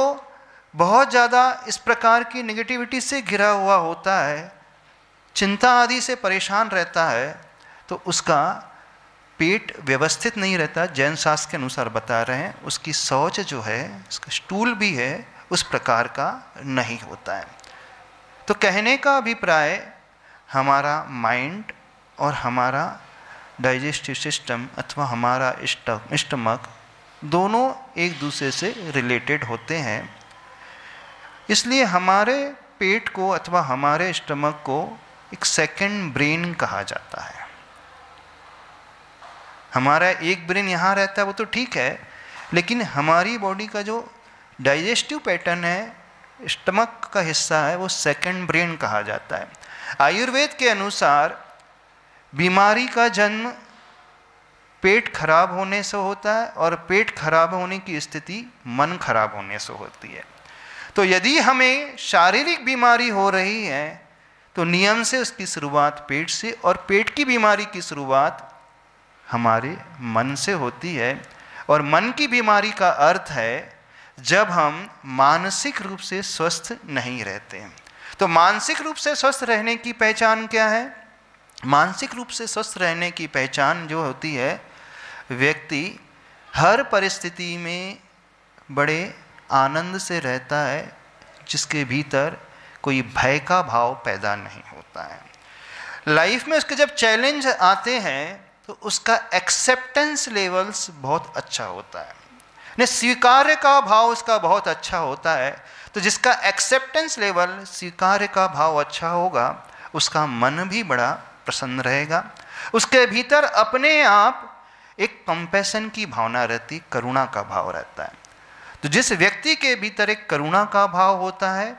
बहुत ज़्यादा इस प्रकार की नेगेटिविटी से घिरा हुआ होता है, चिंता आदि से परेशान रहता है, तो उसका पेट व्यवस्थित नहीं रहता। जैन शास्त्र के अनुसार बता रहे हैं, उसकी शौच जो है, उसका स्टूल भी है, उस प्रकार का नहीं होता है। तो कहने का अभिप्राय, हमारा माइंड और हमारा डाइजेस्टिव सिस्टम अथवा हमारा स्टमक दोनों एक दूसरे से रिलेटेड होते हैं। इसलिए हमारे पेट को अथवा हमारे स्टमक को एक सेकंड ब्रेन कहा जाता है। हमारा एक ब्रेन यहाँ रहता है वो तो ठीक है, लेकिन हमारी बॉडी का जो डाइजेस्टिव पैटर्न है, स्टमक का हिस्सा है, वो सेकंड ब्रेन कहा जाता है। आयुर्वेद के अनुसार बीमारी का जन्म पेट खराब होने से होता है और पेट खराब होने की स्थिति मन खराब होने से होती है। तो यदि हमें शारीरिक बीमारी हो रही है तो नियम से उसकी शुरुआत पेट से, और पेट की बीमारी की शुरुआत हमारे मन से होती है। और मन की बीमारी का अर्थ है जब हम मानसिक रूप से स्वस्थ नहीं रहते हैं। तो मानसिक रूप से स्वस्थ रहने की पहचान क्या है? मानसिक रूप से स्वस्थ रहने की पहचान जो होती है, व्यक्ति हर परिस्थिति में बड़े आनंद से रहता है, जिसके भीतर कोई भय का भाव पैदा नहीं होता है। लाइफ में उसके जब चैलेंज आते हैं तो उसका एक्सेप्टेंस लेवल्स बहुत अच्छा होता है, ने स्वीकार्य का भाव उसका बहुत अच्छा होता है। तो जिसका एक्सेप्टेंस लेवल, स्वीकार्य का भाव अच्छा होगा, उसका मन भी बड़ा प्रसन्न रहेगा। उसके भीतर अपने आप एक कंपैशन की भावना रहती, करुणा का भाव रहता है। तो जिस व्यक्ति के भीतर एक करुणा का भाव होता है,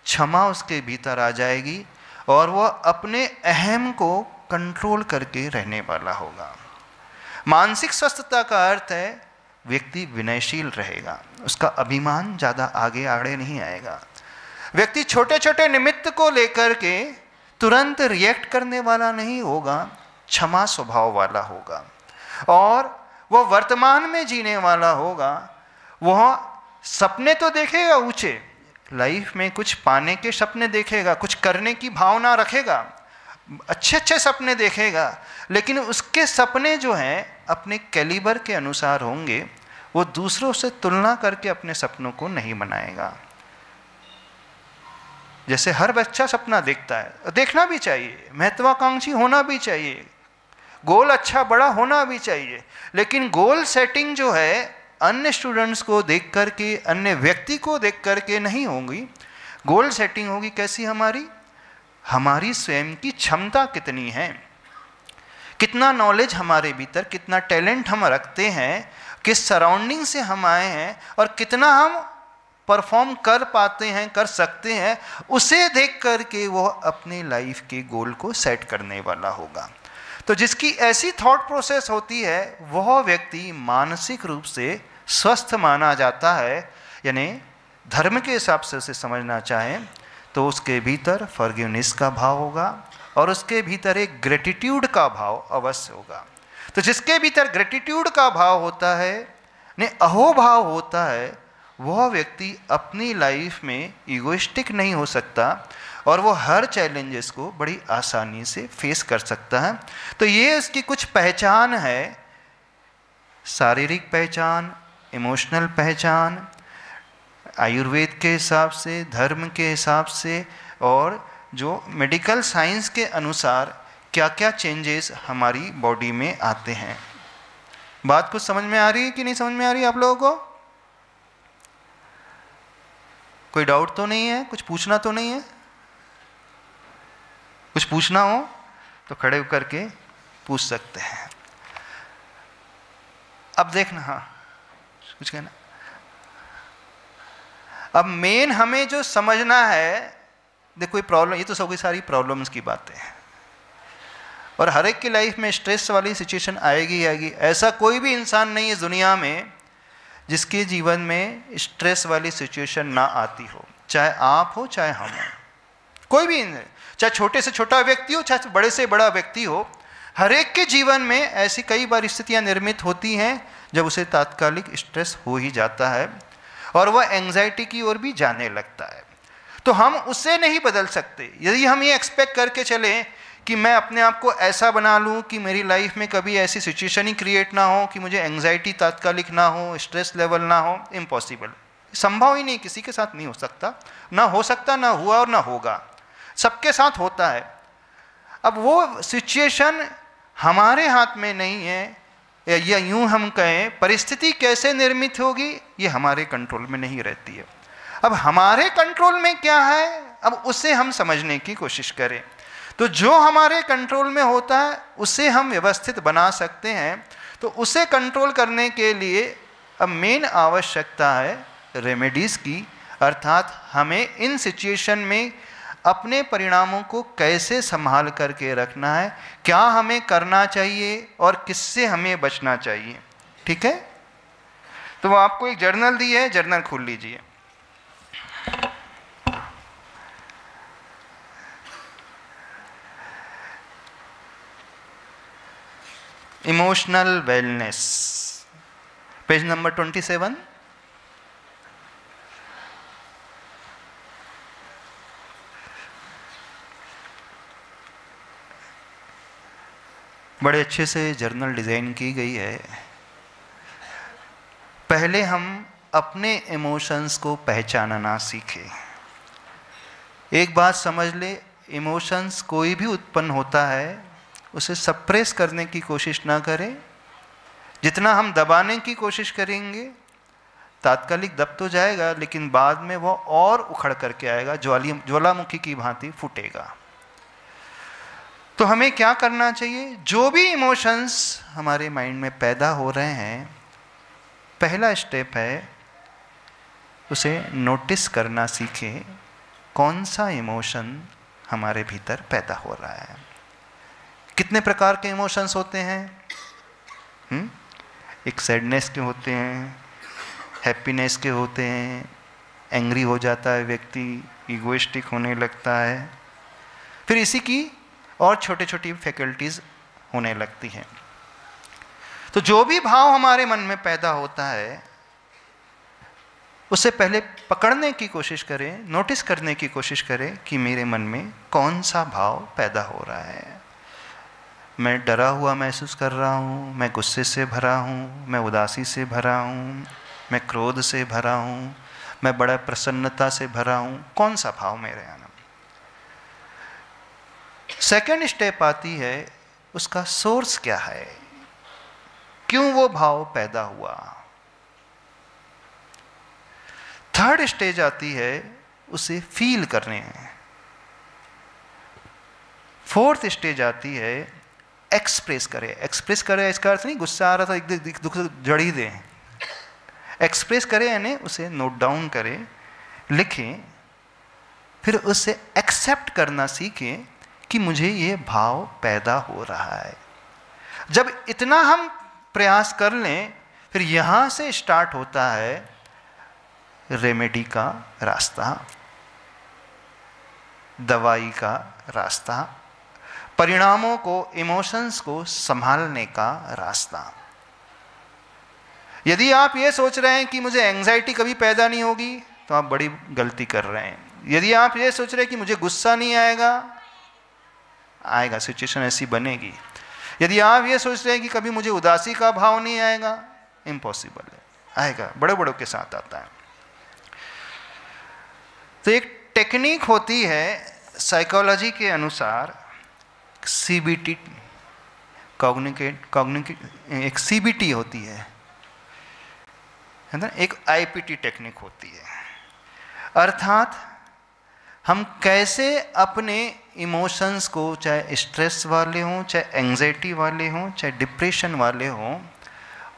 क्षमा उसके भीतर आ जाएगी और वह अपने अहम को कंट्रोल करके रहने वाला होगा। मानसिक स्वस्थता का अर्थ है व्यक्ति विनयशील रहेगा, उसका अभिमान ज़्यादा आगे आड़े नहीं आएगा। व्यक्ति छोटे छोटे निमित्त को लेकर के तुरंत रिएक्ट करने वाला नहीं होगा, क्षमा स्वभाव वाला होगा और वह वर्तमान में जीने वाला होगा। वह सपने तो देखेगा ऊंचे, लाइफ में कुछ पाने के सपने देखेगा, कुछ करने की भावना रखेगा, अच्छे अच्छे सपने देखेगा, लेकिन उसके सपने जो हैं अपने कैलिबर के अनुसार होंगे। वो दूसरों से तुलना करके अपने सपनों को नहीं बनाएगा। जैसे हर बच्चा सपना देखता है, देखना भी चाहिए, महत्वाकांक्षी होना भी चाहिए, गोल अच्छा बड़ा होना भी चाहिए, लेकिन गोल सेटिंग जो है अन्य स्टूडेंट्स को देख करके, अन्य व्यक्ति को देख करके नहीं होगी। गोल सेटिंग होगी कैसी? हमारी स्वयं की क्षमता कितनी है, कितना नॉलेज हमारे भीतर, कितना टैलेंट हम रखते हैं, किस सराउंडिंग से हम आए हैं और कितना हम परफॉर्म कर पाते हैं, कर सकते हैं, उसे देख करके वो अपने लाइफ के गोल को सेट करने वाला होगा। तो जिसकी ऐसी थॉट प्रोसेस होती है वह व्यक्ति मानसिक रूप से स्वस्थ माना जाता है। यानी धर्म के हिसाब से उसे समझना चाहें तो उसके भीतर फॉरगिवनेस का भाव होगा और उसके भीतर एक ग्रेटिट्यूड का भाव अवश्य होगा। तो जिसके भीतर ग्रेटिट्यूड का भाव होता है, ने अहोभाव होता है, वह व्यक्ति अपनी लाइफ में ईगोइस्टिक नहीं हो सकता और वो हर चैलेंजेस को बड़ी आसानी से फेस कर सकता है। तो ये उसकी कुछ पहचान है, शारीरिक पहचान, इमोशनल पहचान, आयुर्वेद के हिसाब से, धर्म के हिसाब से और जो मेडिकल साइंस के अनुसार क्या क्या चेंजेस हमारी बॉडी में आते हैं। बात कुछ समझ में आ रही है कि नहीं समझ में आ रही है आप लोगों को? कोई डाउट तो नहीं है? कुछ पूछना तो नहीं है? कुछ पूछना हो तो खड़े होकर के पूछ सकते हैं। अब देखना, हाँ कुछ कहना। अब मेन हमें जो समझना है, देखो ये प्रॉब्लम, ये तो सब सारी प्रॉब्लम्स की बातें हैं और हर एक की लाइफ में स्ट्रेस वाली सिचुएशन आएगी आएगी। ऐसा कोई भी इंसान नहीं है दुनिया में जिसके जीवन में स्ट्रेस वाली सिचुएशन ना आती हो, चाहे आप हो चाहे हम हो, कोई भी, चाहे छोटे से छोटा व्यक्ति हो चाहे बड़े से बड़ा व्यक्ति हो, हर एक के जीवन में ऐसी कई बार स्थितियां निर्मित होती हैं जब उसे तात्कालिक स्ट्रेस हो ही जाता है और वह एंग्जाइटी की ओर भी जाने लगता है। तो हम उसे नहीं बदल सकते। यदि हम ये एक्सपेक्ट करके चलें कि मैं अपने आप को ऐसा बना लूं कि मेरी लाइफ में कभी ऐसी सिचुएशन ही क्रिएट ना हो कि मुझे एंग्जाइटी तात्कालिक ना हो, स्ट्रेस लेवल ना हो, इम्पॉसिबल, संभव ही नहीं, किसी के साथ नहीं हो सकता, ना हो सकता, ना हुआ और ना होगा, सबके साथ होता है। अब वो सिचुएशन हमारे हाथ में नहीं है, या यूं हम कहें परिस्थिति कैसे निर्मित होगी ये हमारे कंट्रोल में नहीं रहती है। अब हमारे कंट्रोल में क्या है, अब उसे हम समझने की कोशिश करें। तो जो हमारे कंट्रोल में होता है उसे हम व्यवस्थित बना सकते हैं। तो उसे कंट्रोल करने के लिए अब मेन आवश्यकता है रेमेडीज़ की, अर्थात हमें इन सिचुएशन में अपने परिणामों को कैसे संभाल करके रखना है, क्या हमें करना चाहिए और किससे हमें बचना चाहिए। ठीक है, तो वो आपको एक जर्नल दी है, जर्नल खोल लीजिए। Emotional wellness, page number 27। बड़े अच्छे से जर्नल डिज़ाइन की गई है। पहले हम अपने इमोशंस को पहचानना सीखें। एक बात समझ ले, इमोशंस कोई भी उत्पन्न होता है उसे सप्रेस करने की कोशिश ना करें। जितना हम दबाने की कोशिश करेंगे तात्कालिक दब तो जाएगा, लेकिन बाद में वो और उखड़ करके आएगा, ज्वालामुखी की भांति फूटेगा। तो हमें क्या करना चाहिए, जो भी इमोशंस हमारे माइंड में पैदा हो रहे हैं, पहला स्टेप है उसे नोटिस करना सीखें, कौन सा इमोशन हमारे भीतर पैदा हो रहा है। कितने प्रकार के इमोशंस होते हैं? एक सैडनेस के होते हैं, हैप्पीनेस के होते हैं, एंग्री हो जाता है व्यक्ति, ईगोइस्टिक होने लगता है, फिर इसी की और छोटी छोटी फैकल्टीज होने लगती हैं। तो जो भी भाव हमारे मन में पैदा होता है उसे पहले पकड़ने की कोशिश करें, नोटिस करने की कोशिश करें कि मेरे मन में कौन सा भाव पैदा हो रहा है। मैं डरा हुआ महसूस कर रहा हूँ, मैं गुस्से से भरा हूँ, मैं उदासी से भरा हूँ, मैं क्रोध से भरा हूँ, मैं बड़ा प्रसन्नता से भरा हूँ, कौन सा भाव मेरे आना। सेकंड स्टेप आती है उसका सोर्स क्या है, क्यों वो भाव पैदा हुआ। थर्ड स्टेज आती है उसे फील करने हैं। फोर्थ स्टेज आती है एक्सप्रेस करे। एक्सप्रेस करे इसका अर्थ नहीं गुस्सा आ रहा था एक दुख जड़ ही दें। एक्सप्रेस करे यानी उसे नोट डाउन करें, लिखें, फिर उसे एक्सेप्ट करना सीखें कि मुझे ये भाव पैदा हो रहा है। जब इतना हम प्रयास कर लें, फिर यहाँ से स्टार्ट होता है रेमेडी का रास्ता, दवाई का रास्ता, परिणामों को, इमोशंस को संभालने का रास्ता। यदि आप ये सोच रहे हैं कि मुझे एंग्जाइटी कभी पैदा नहीं होगी तो आप बड़ी गलती कर रहे हैं। यदि आप ये सोच रहे हैं कि मुझे गुस्सा नहीं आएगा, आएगा, सिचुएशन ऐसी बनेगी। यदि आप ये सोच रहे हैं कि कभी मुझे उदासी का भाव नहीं आएगा, इम्पॉसिबल है, आएगा, बड़े बड़ों के साथ आता है। तो एक टेक्निक होती है साइकोलॉजी के अनुसार, CBT, एक CBT होती है ना, एक IPT टेक्निक होती है। अर्थात हम कैसे अपने इमोशंस को, चाहे स्ट्रेस वाले हों, चाहे एंग्जाइटी वाले हों, चाहे डिप्रेशन वाले हों,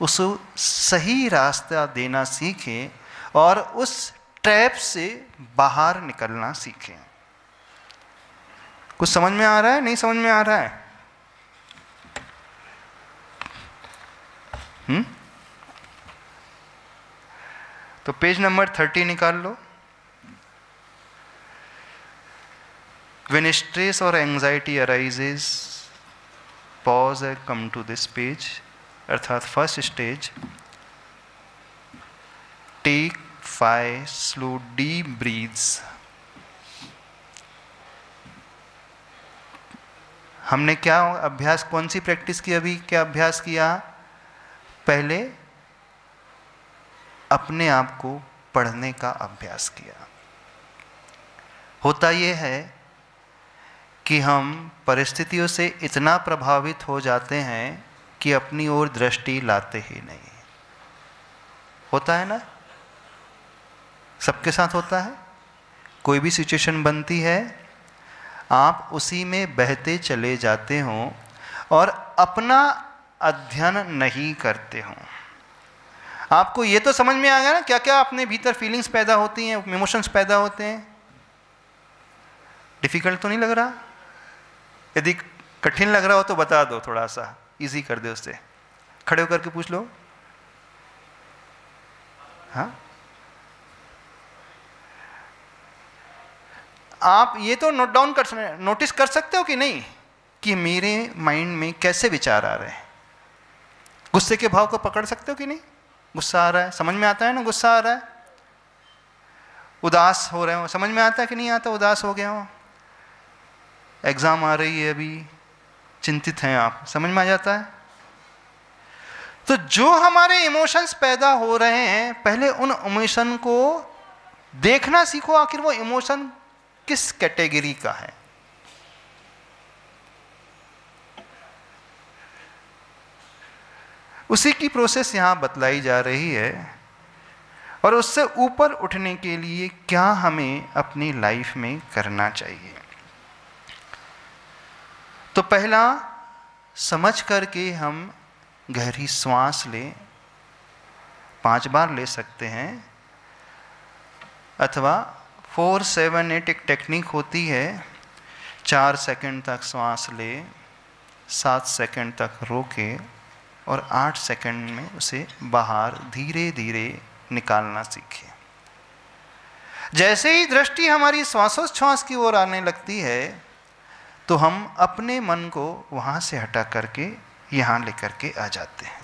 उसको सही रास्ता देना सीखें और उस ट्रैप से बाहर निकलना सीखें। कुछ समझ में आ रहा है, नहीं समझ में आ रहा है? तो पेज नंबर 30 निकाल लो। When stress or anxiety arises, pause and come to this page. अर्थात first stage, take 5 slow deep breaths. हमने क्या अभ्यास, कौन सी प्रैक्टिस की, अभी क्या अभ्यास किया? पहले अपने आप को पढ़ने का अभ्यास किया। होता यह है कि हम परिस्थितियों से इतना प्रभावित हो जाते हैं कि अपनी ओर दृष्टि लाते ही नहीं। होता है ना, सबके साथ होता है। कोई भी सिचुएशन बनती है, आप उसी में बहते चले जाते हो और अपना अध्ययन नहीं करते हो। आपको ये तो समझ में आ गया ना क्या क्या अपने भीतर फीलिंग्स पैदा होती हैं, इमोशंस पैदा होते हैं। डिफिकल्ट तो नहीं लग रहा? यदि कठिन लग रहा हो तो बता दो, थोड़ा सा इजी कर दो उससे। खड़े होकर के पूछ लो। हाँ, आप ये तो नोटिस कर सकते हो कि नहीं कि मेरे माइंड में कैसे विचार आ रहे हैं। गुस्से के भाव को पकड़ सकते हो कि नहीं? गुस्सा आ रहा है, समझ में आता है ना गुस्सा आ रहा है। उदास हो रहे हो, समझ में आता है कि नहीं आता उदास हो गया हो। एग्जाम आ रही है अभी, चिंतित हैं आप, समझ में आ जाता है। तो जो हमारे इमोशंस पैदा हो रहे हैं, पहले उन इमोशन को देखना सीखो, आखिर वो इमोशन किस कैटेगरी का है। उसी की प्रोसेस यहां बतलाई जा रही है। और उससे ऊपर उठने के लिए क्या हमें अपनी लाइफ में करना चाहिए। तो पहला, समझ करके हम गहरी श्वास लें। 5 बार ले सकते हैं, अथवा 4-7-8 एक टेक्निक होती है। 4 सेकंड तक श्वास ले, 7 सेकंड तक रोके और 8 सेकंड में उसे बाहर धीरे धीरे निकालना सीखें। जैसे ही दृष्टि हमारी श्वासोच्छ्वास की ओर आने लगती है, तो हम अपने मन को वहां से हटा करके यहां लेकर के आ जाते हैं।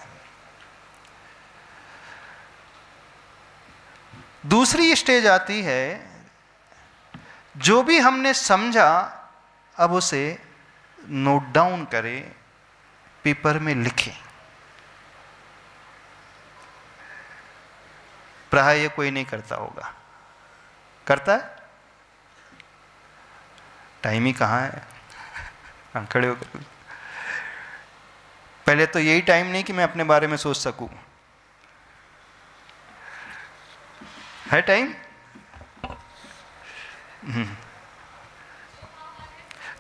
दूसरी स्टेज आती है, जो भी हमने समझा अब उसे नोट डाउन करें, पेपर में लिखें। प्राय ये कोई नहीं करता होगा, करता है? टाइम ही कहाँ है, खड़े होकर। पहले तो यही टाइम नहीं कि मैं अपने बारे में सोच सकूं, है टाइम?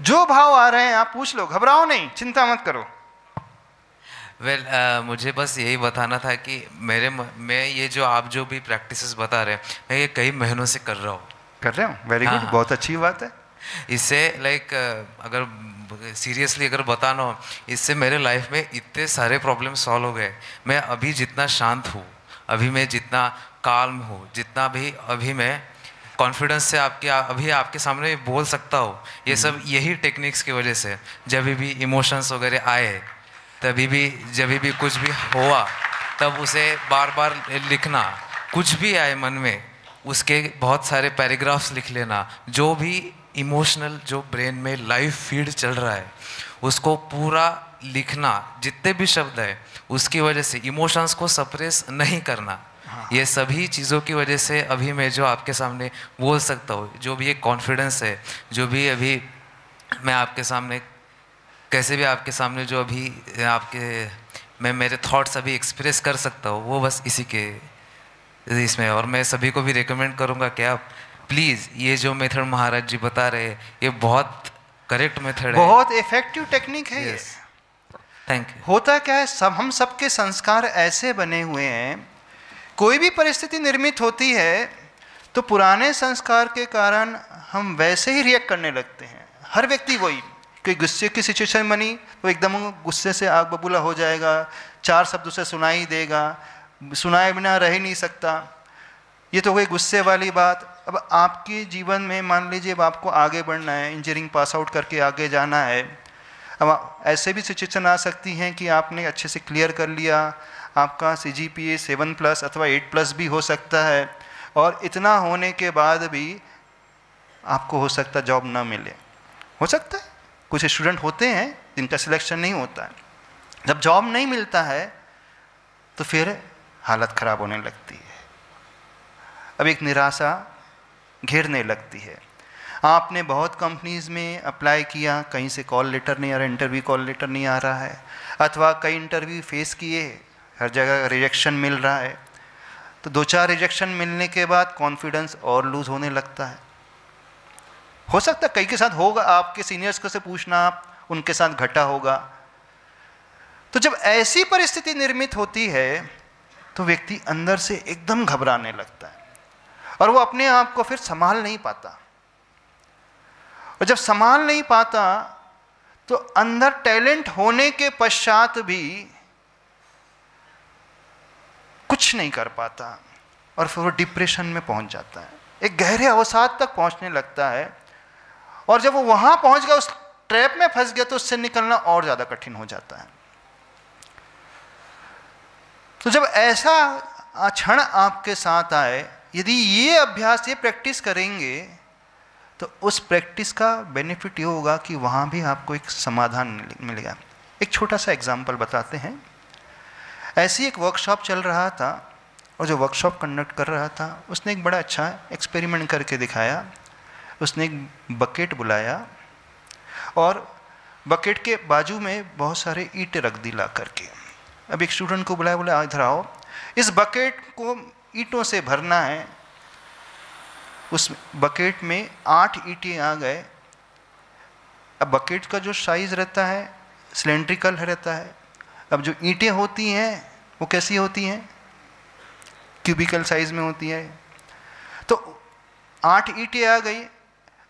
जो भाव आ रहे हैं आप पूछ लो, घबराओ नहीं, चिंता मत करो। मुझे बस यही बताना था कि मैं ये जो आप जो भी प्रैक्टिसेस बता रहे हैं, मैं ये कई महीनों से कर रहा हूँ। कर रहे हो? वेरी गुड, बहुत अच्छी बात है। इससे अगर सीरियसली अगर बताना हो, इससे मेरे लाइफ में इतने सारे प्रॉब्लम सॉल्व हो गए। मैं अभी जितना शांत हूँ, अभी मैं जितना काल्म हूँ, जितना भी अभी मैं कॉन्फिडेंस से अभी आपके सामने बोल सकता हूँ, ये सब यही टेक्निक्स की वजह से। जब भी इमोशंस वगैरह आए, जब भी कुछ भी हुआ, तब उसे बार बार लिखना। कुछ भी आए मन में, उसके बहुत सारे पैराग्राफ्स लिख लेना। जो भी इमोशनल जो ब्रेन में लाइव फीड चल रहा है, उसको पूरा लिखना। जितने भी शब्द है, उसकी वजह से इमोशंस को सप्रेस नहीं करना। ये सभी चीज़ों की वजह से अभी मैं जो आपके सामने बोल सकता हूँ, जो भी एक कॉन्फिडेंस है, जो भी अभी मैं आपके सामने कैसे भी आपके सामने जो अभी मैं मेरे थॉट्स अभी एक्सप्रेस कर सकता हूँ, वो बस इसी के इसमें। और मैं सभी को भी रिकमेंड करूँगा कि आप प्लीज़ ये जो मेथड महाराज जी बता रहे हैं, ये बहुत करेक्ट मेथड है, बहुत इफेक्टिव टेक्निक है। Yes. Thank you. होता क्या है, हम सबके संस्कार ऐसे बने हुए हैं, कोई भी परिस्थिति निर्मित होती है तो पुराने संस्कार के कारण हम वैसे ही रिएक्ट करने लगते हैं। हर व्यक्ति वही, कोई गुस्से की सिचुएशन बनी तो एकदम गुस्से से आग बबूला हो जाएगा, 4 शब्द उसे सुनाई देगा, सुनाए बिना रह ही नहीं सकता। ये तो कोई गुस्से वाली बात। अब आपके जीवन में मान लीजिए अब आपको आगे बढ़ना है, इंजीनियरिंग पास आउट करके आगे जाना है। अब ऐसे भी सिचुएशन आ सकती हैं कि आपने अच्छे से क्लियर कर लिया, आपका CGPA 7+ अथवा 8+ भी हो सकता है, और इतना होने के बाद भी आपको हो सकता जॉब ना मिले। हो सकता है कुछ स्टूडेंट होते हैं जिनका सिलेक्शन नहीं होता है। जब जॉब नहीं मिलता है तो फिर हालत ख़राब होने लगती है, अब एक निराशा घेरने लगती है। आपने बहुत कंपनीज़ में अप्लाई किया, कहीं से कॉल लेटर नहीं आ रहा, इंटरव्यू कॉल लेटर नहीं आ रहा है, अथवा कई इंटरव्यू फेस किए, हर जगह रिजेक्शन मिल रहा है। तो 2-4 रिजेक्शन मिलने के बाद कॉन्फिडेंस और लूज़ होने लगता है। हो सकता है कई के साथ होगा, आपके सीनियर्स को से पूछना, आप उनके साथ घटा होगा। तो जब ऐसी परिस्थिति निर्मित होती है तो व्यक्ति अंदर से एकदम घबराने लगता है और वो अपने आप को फिर संभाल नहीं पाता। और जब संभाल नहीं पाता तो अंदर टैलेंट होने के पश्चात भी कुछ नहीं कर पाता और फिर वो डिप्रेशन में पहुंच जाता है, एक गहरे अवसाद तक पहुंचने लगता है। और जब वो वहां पहुंच गया, उस ट्रैप में फंस गया, तो उससे निकलना और ज़्यादा कठिन हो जाता है। तो जब ऐसा क्षण आपके साथ आए, यदि ये अभ्यास, ये प्रैक्टिस करेंगे तो उस प्रैक्टिस का बेनिफिट ये होगा कि वहाँ भी आपको एक समाधान मिलेगा। एक छोटा सा एग्जाम्पल बताते हैं। ऐसी एक वर्कशॉप चल रहा था और जो वर्कशॉप कंडक्ट कर रहा था उसने एक बड़ा अच्छा एक्सपेरिमेंट करके दिखाया। उसने एक बकेट बुलाया और बकेट के बाजू में बहुत सारे ईंटें रख दी ला करके। अब एक स्टूडेंट को बुलाया, बोला इधर आओ, इस बकेट को ईंटों से भरना है। उस बकेट में 8 ईंटें आ गए। अब बकेट का जो साइज रहता है सिलेंड्रिकल रहता है। अब जो ईंटें होती हैं वो कैसी होती हैं, क्यूबिकल साइज में होती है। तो 8 ईंटें आ गई।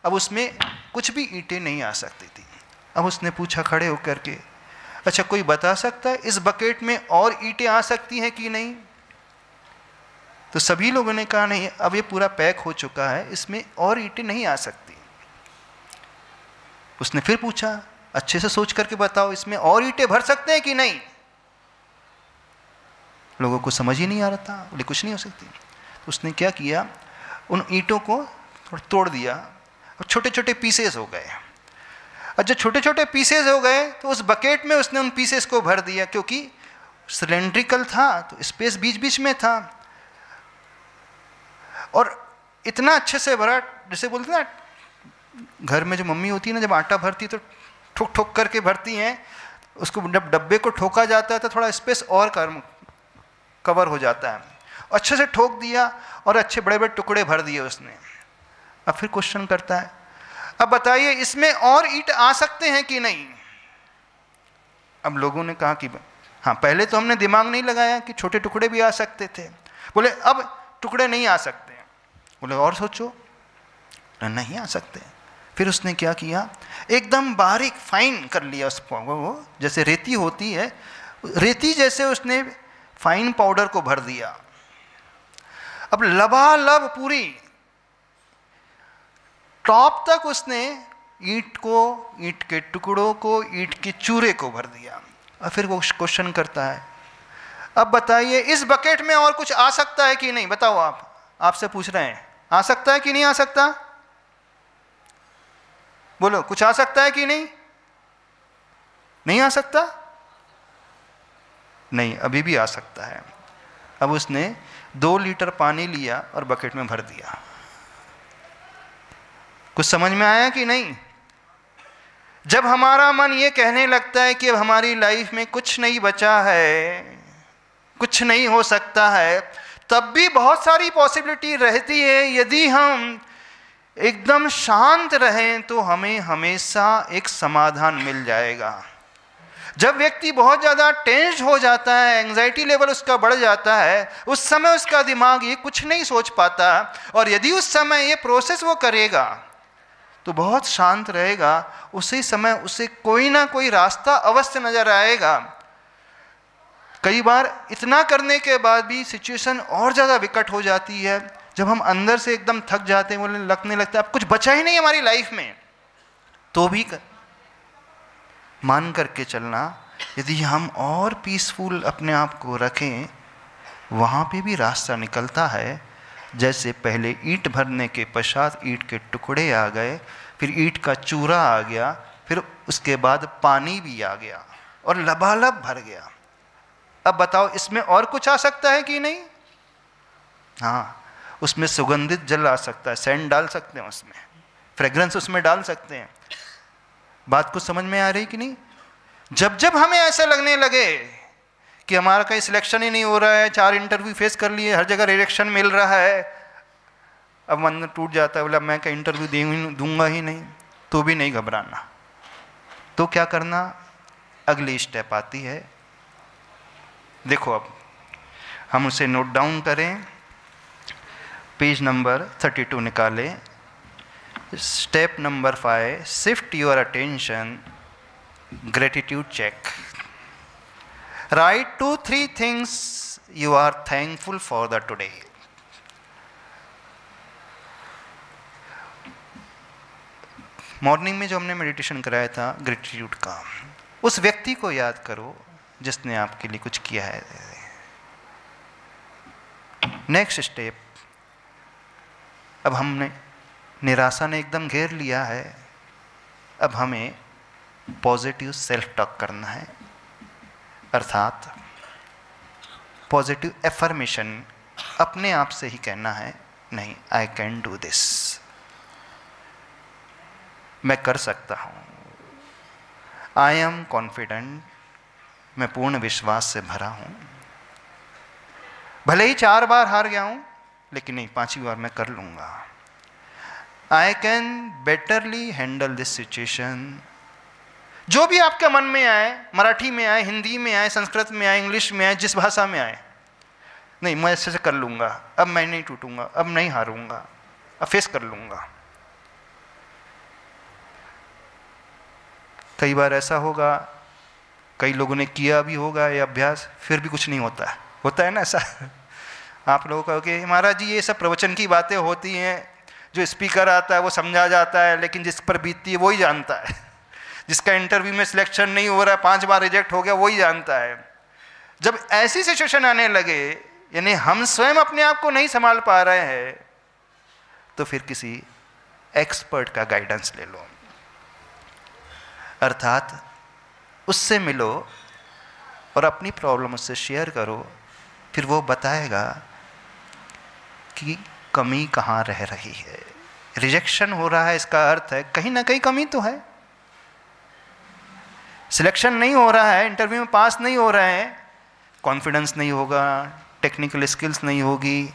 अब उसमें कुछ भी ईंटें नहीं आ सकती थी। अब उसने पूछा खड़े होकर के, अच्छा कोई बता सकता है इस बकेट में और ईंटें आ सकती हैं कि नहीं? तो सभी लोगों ने कहा नहीं, अब ये पूरा पैक हो चुका है, इसमें और ईंटें नहीं आ सकती। उसने फिर पूछा, अच्छे से सोच करके बताओ इसमें और ईंटें भर सकते हैं कि नहीं? लोगों को समझ ही नहीं आ रहा था, बोले कुछ नहीं हो सकती। तो उसने क्या किया, उन ईंटों को थोड़ा तोड़ दिया और छोटे छोटे पीसेस हो गए। और जब छोटे छोटे पीसेस हो गए तो उस बकेट में उसने उन पीसेस को भर दिया, क्योंकि सिलेंड्रिकल था तो स्पेस बीच बीच में था। और इतना अच्छे से भरा, जैसे बोलते ना घर में जो मम्मी होती है ना, जब आटा भरती तो ठोक ठोक करके भरती हैं, उसको जब डब्बे को ठोका जाता है तो थोड़ा स्पेस और कवर हो जाता है। अच्छे से ठोक दिया और अच्छे बड़े बड़े टुकड़े भर दिए उसने। अब फिर क्वेश्चन करता है, अब बताइए इसमें और ईंट आ सकते हैं कि नहीं? अब लोगों ने कहा कि हाँ, पहले तो हमने दिमाग नहीं लगाया कि छोटे टुकड़े भी आ सकते थे। बोले अब टुकड़े नहीं आ सकते। बोले और सोचो, नहीं आ सकते। फिर उसने क्या किया, एकदम बारीक फाइन कर लिया उसको, वो जैसे रेती होती है, रेती जैसे उसने फाइन पाउडर को भर दिया। अब लबालब पूरी टॉप तक उसने ईंट को, ईंट के टुकड़ों को, ईंट के चूरे को भर दिया। और फिर वो क्वेश्चन करता है, अब बताइए इस बकेट में और कुछ आ सकता है कि नहीं? बताओ, आपसे पूछ रहे हैं, आ सकता है कि नहीं आ सकता? बोलो, कुछ आ सकता है कि नहीं? नहीं आ सकता? नहीं, अभी भी आ सकता है। अब उसने 2 लीटर पानी लिया और बकेट में भर दिया। कुछ समझ में आया कि नहीं? जब हमारा मन ये कहने लगता है कि अब हमारी लाइफ में कुछ नहीं बचा है, कुछ नहीं हो सकता है, तब भी बहुत सारी पॉसिबिलिटी रहती है। यदि हम एकदम शांत रहें तो हमें हमेशा एक समाधान मिल जाएगा। जब व्यक्ति बहुत ज़्यादा टेंस हो जाता है, एंजाइटी लेवल उसका बढ़ जाता है, उस समय उसका दिमाग ये कुछ नहीं सोच पाता। और यदि उस समय ये प्रोसेस वो करेगा तो बहुत शांत रहेगा। उसी समय उसे कोई ना कोई रास्ता अवश्य नजर आएगा। कई बार इतना करने के बाद भी सिचुएशन और ज़्यादा विकट हो जाती है, जब हम अंदर से एकदम थक जाते हैं, बोलने लगने लगता है अब कुछ बचा ही नहीं हमारी लाइफ में। तो भी मान करके चलना, यदि हम और पीसफुल अपने आप को रखें, वहाँ पे भी रास्ता निकलता है। जैसे पहले ईंट भरने के पश्चात ईंट के टुकड़े आ गए, फिर ईंट का चूरा आ गया, फिर उसके बाद पानी भी आ गया और लबालब भर गया। अब बताओ इसमें और कुछ आ सकता है कि नहीं? हाँ, उसमें सुगंधित जल आ सकता है, सेंट डाल सकते हैं उसमें, फ्रेग्रेंस उसमें डाल सकते हैं। बात कुछ समझ में आ रही कि नहीं? जब जब हमें ऐसा लगने लगे कि हमारा कहीं सिलेक्शन ही नहीं हो रहा है, 4 इंटरव्यू फेस कर लिए, हर जगह रिजेक्शन मिल रहा है, अब मन टूट जाता है, बोला मैं कहीं इंटरव्यू दूंगा ही नहीं, तो भी नहीं घबराना। तो क्या करना? अगली स्टेप आती है, देखो अब हम उसे नोट डाउन करें, पेज नंबर 32 निकालें। Step number 5, shift your attention, gratitude check. Write 2-3 things you are thankful for the today. Morning में जो हमने मेडिटेशन कराया था ग्रेटिट्यूड का, उस व्यक्ति को याद करो जिसने आपके लिए कुछ किया है। नेक्स्ट स्टेप, अब हमने निराशा ने एकदम घेर लिया है, अब हमें पॉजिटिव सेल्फ टॉक करना है, अर्थात पॉजिटिव एफर्मेशन अपने आप से ही कहना है, नहीं, आई कैन डू दिस, मैं कर सकता हूँ, आई एम कॉन्फिडेंट, मैं पूर्ण विश्वास से भरा हूँ, भले ही 4 बार हार गया हूँ लेकिन नहीं, 5वीं बार मैं कर लूँगा। I can betterly handle this situation. जो भी आपके मन में आए, मराठी में आए, हिंदी में आए, संस्कृत में आए, इंग्लिश में आए, जिस भाषा में आए, नहीं मैं ऐसे से कर लूँगा, अब मैं नहीं टूटूंगा, अब नहीं हारूंगा, अब फेस कर लूँगा। कई बार ऐसा होगा, कई लोगों ने किया भी होगा ये अभ्यास, फिर भी कुछ नहीं होता है ना ऐसा। आप लोगों का कि महाराज जी ये सब प्रवचन की बातें होती हैं, जो स्पीकर आता है वो समझा जाता है, लेकिन जिस पर बीतती है वही जानता है। जिसका इंटरव्यू में सिलेक्शन नहीं हो रहा है, 5 बार रिजेक्ट हो गया, वही जानता है। जब ऐसी सिचुएशन आने लगे, यानी हम स्वयं अपने आप को नहीं संभाल पा रहे हैं, तो फिर किसी एक्सपर्ट का गाइडेंस ले लो, अर्थात उससे मिलो और अपनी प्रॉब्लम उससे शेयर करो, फिर वो बताएगा कि कमी कहाँ रह रही है। रिजेक्शन हो रहा है, इसका अर्थ है कहीं ना कहीं कमी तो है। सिलेक्शन नहीं हो रहा है, इंटरव्यू में पास नहीं हो रहे हैं, कॉन्फिडेंस नहीं होगा, टेक्निकल स्किल्स नहीं होगी,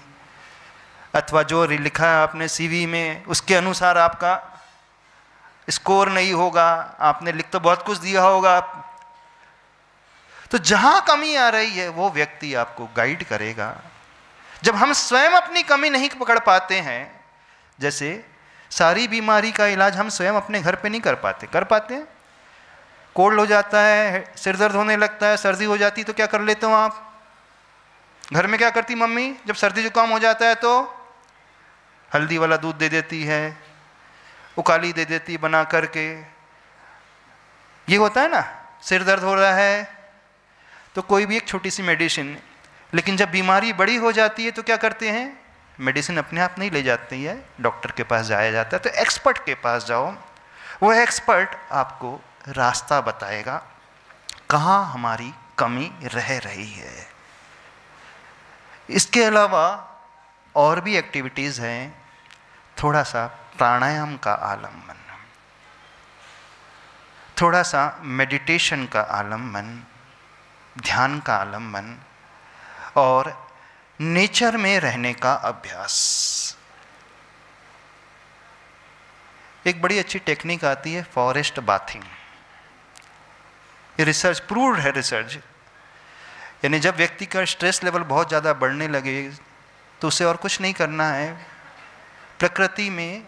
अथवा जो लिखा है आपने सीवी में उसके अनुसार आपका स्कोर नहीं होगा, आपने लिख तो बहुत कुछ दिया होगा। तो जहां कमी आ रही है वो व्यक्ति आपको गाइड करेगा। जब हम स्वयं अपनी कमी नहीं पकड़ पाते हैं, जैसे सारी बीमारी का इलाज हम स्वयं अपने घर पे नहीं कर पाते हैं। कोल्ड हो जाता है, सिर दर्द होने लगता है, सर्दी हो जाती तो क्या कर लेते हो आप? घर में क्या करती मम्मी? जब सर्दी जुकाम हो जाता है तो हल्दी वाला दूध दे देती है, उकाली दे देती बना करके। ये होता है ना, सिर दर्द हो रहा है तो कोई भी एक छोटी सी मेडिसिन। लेकिन जब बीमारी बड़ी हो जाती है तो क्या करते हैं? मेडिसिन अपने आप नहीं ले जाती है, डॉक्टर के पास जाया जाता है। तो एक्सपर्ट के पास जाओ, वो एक्सपर्ट आपको रास्ता बताएगा कहाँ हमारी कमी रह रही है। इसके अलावा और भी एक्टिविटीज़ हैं, थोड़ा सा प्राणायाम का आलम्बन, थोड़ा सा मेडिटेशन का आलम्बन, ध्यान का आलम्बन और नेचर में रहने का अभ्यास। एक बड़ी अच्छी टेक्निक आती है फॉरेस्ट बाथिंग। ये रिसर्च प्रूव्ड है, रिसर्च यानी जब व्यक्ति का स्ट्रेस लेवल बहुत ज़्यादा बढ़ने लगे तो उसे और कुछ नहीं करना है, प्रकृति में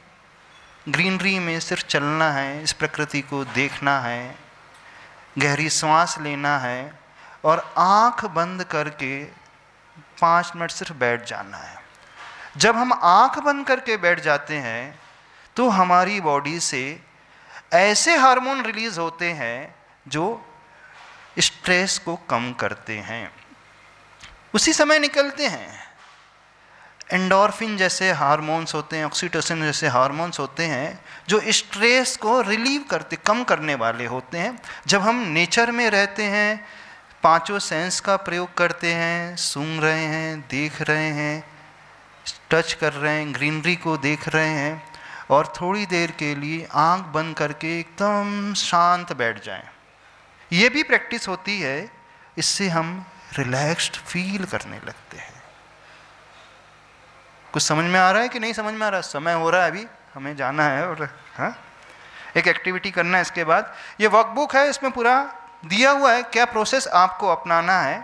ग्रीनरी में सिर्फ चलना है, इस प्रकृति को देखना है, गहरी सांस लेना है और आँख बंद करके 5 मिनट सिर्फ बैठ जाना है। जब हम आँख बंद करके बैठ जाते हैं तो हमारी बॉडी से ऐसे हार्मोन रिलीज होते हैं जो स्ट्रेस को कम करते हैं। उसी समय निकलते हैं एंडोर्फिन जैसे हार्मोन्स होते हैं, ऑक्सीटोसिन जैसे हार्मोन्स होते हैं जो स्ट्रेस को रिलीव करते, कम करने वाले होते हैं। जब हम नेचर में रहते हैं, 5 सेंस का प्रयोग करते हैं, सूंघ रहे हैं, देख रहे हैं, टच कर रहे हैं, ग्रीनरी को देख रहे हैं और थोड़ी देर के लिए आंख बंद करके एकदम शांत बैठ जाएं। ये भी प्रैक्टिस होती है, इससे हम रिलैक्स्ड फील करने लगते हैं। कुछ समझ में आ रहा है कि नहीं समझ में आ रहा है? समय हो रहा है, अभी हमें जाना है और हाँ एक एक्टिविटी करना है। इसके बाद ये वर्कबुक है, इसमें पूरा दिया हुआ है क्या प्रोसेस आपको अपनाना है।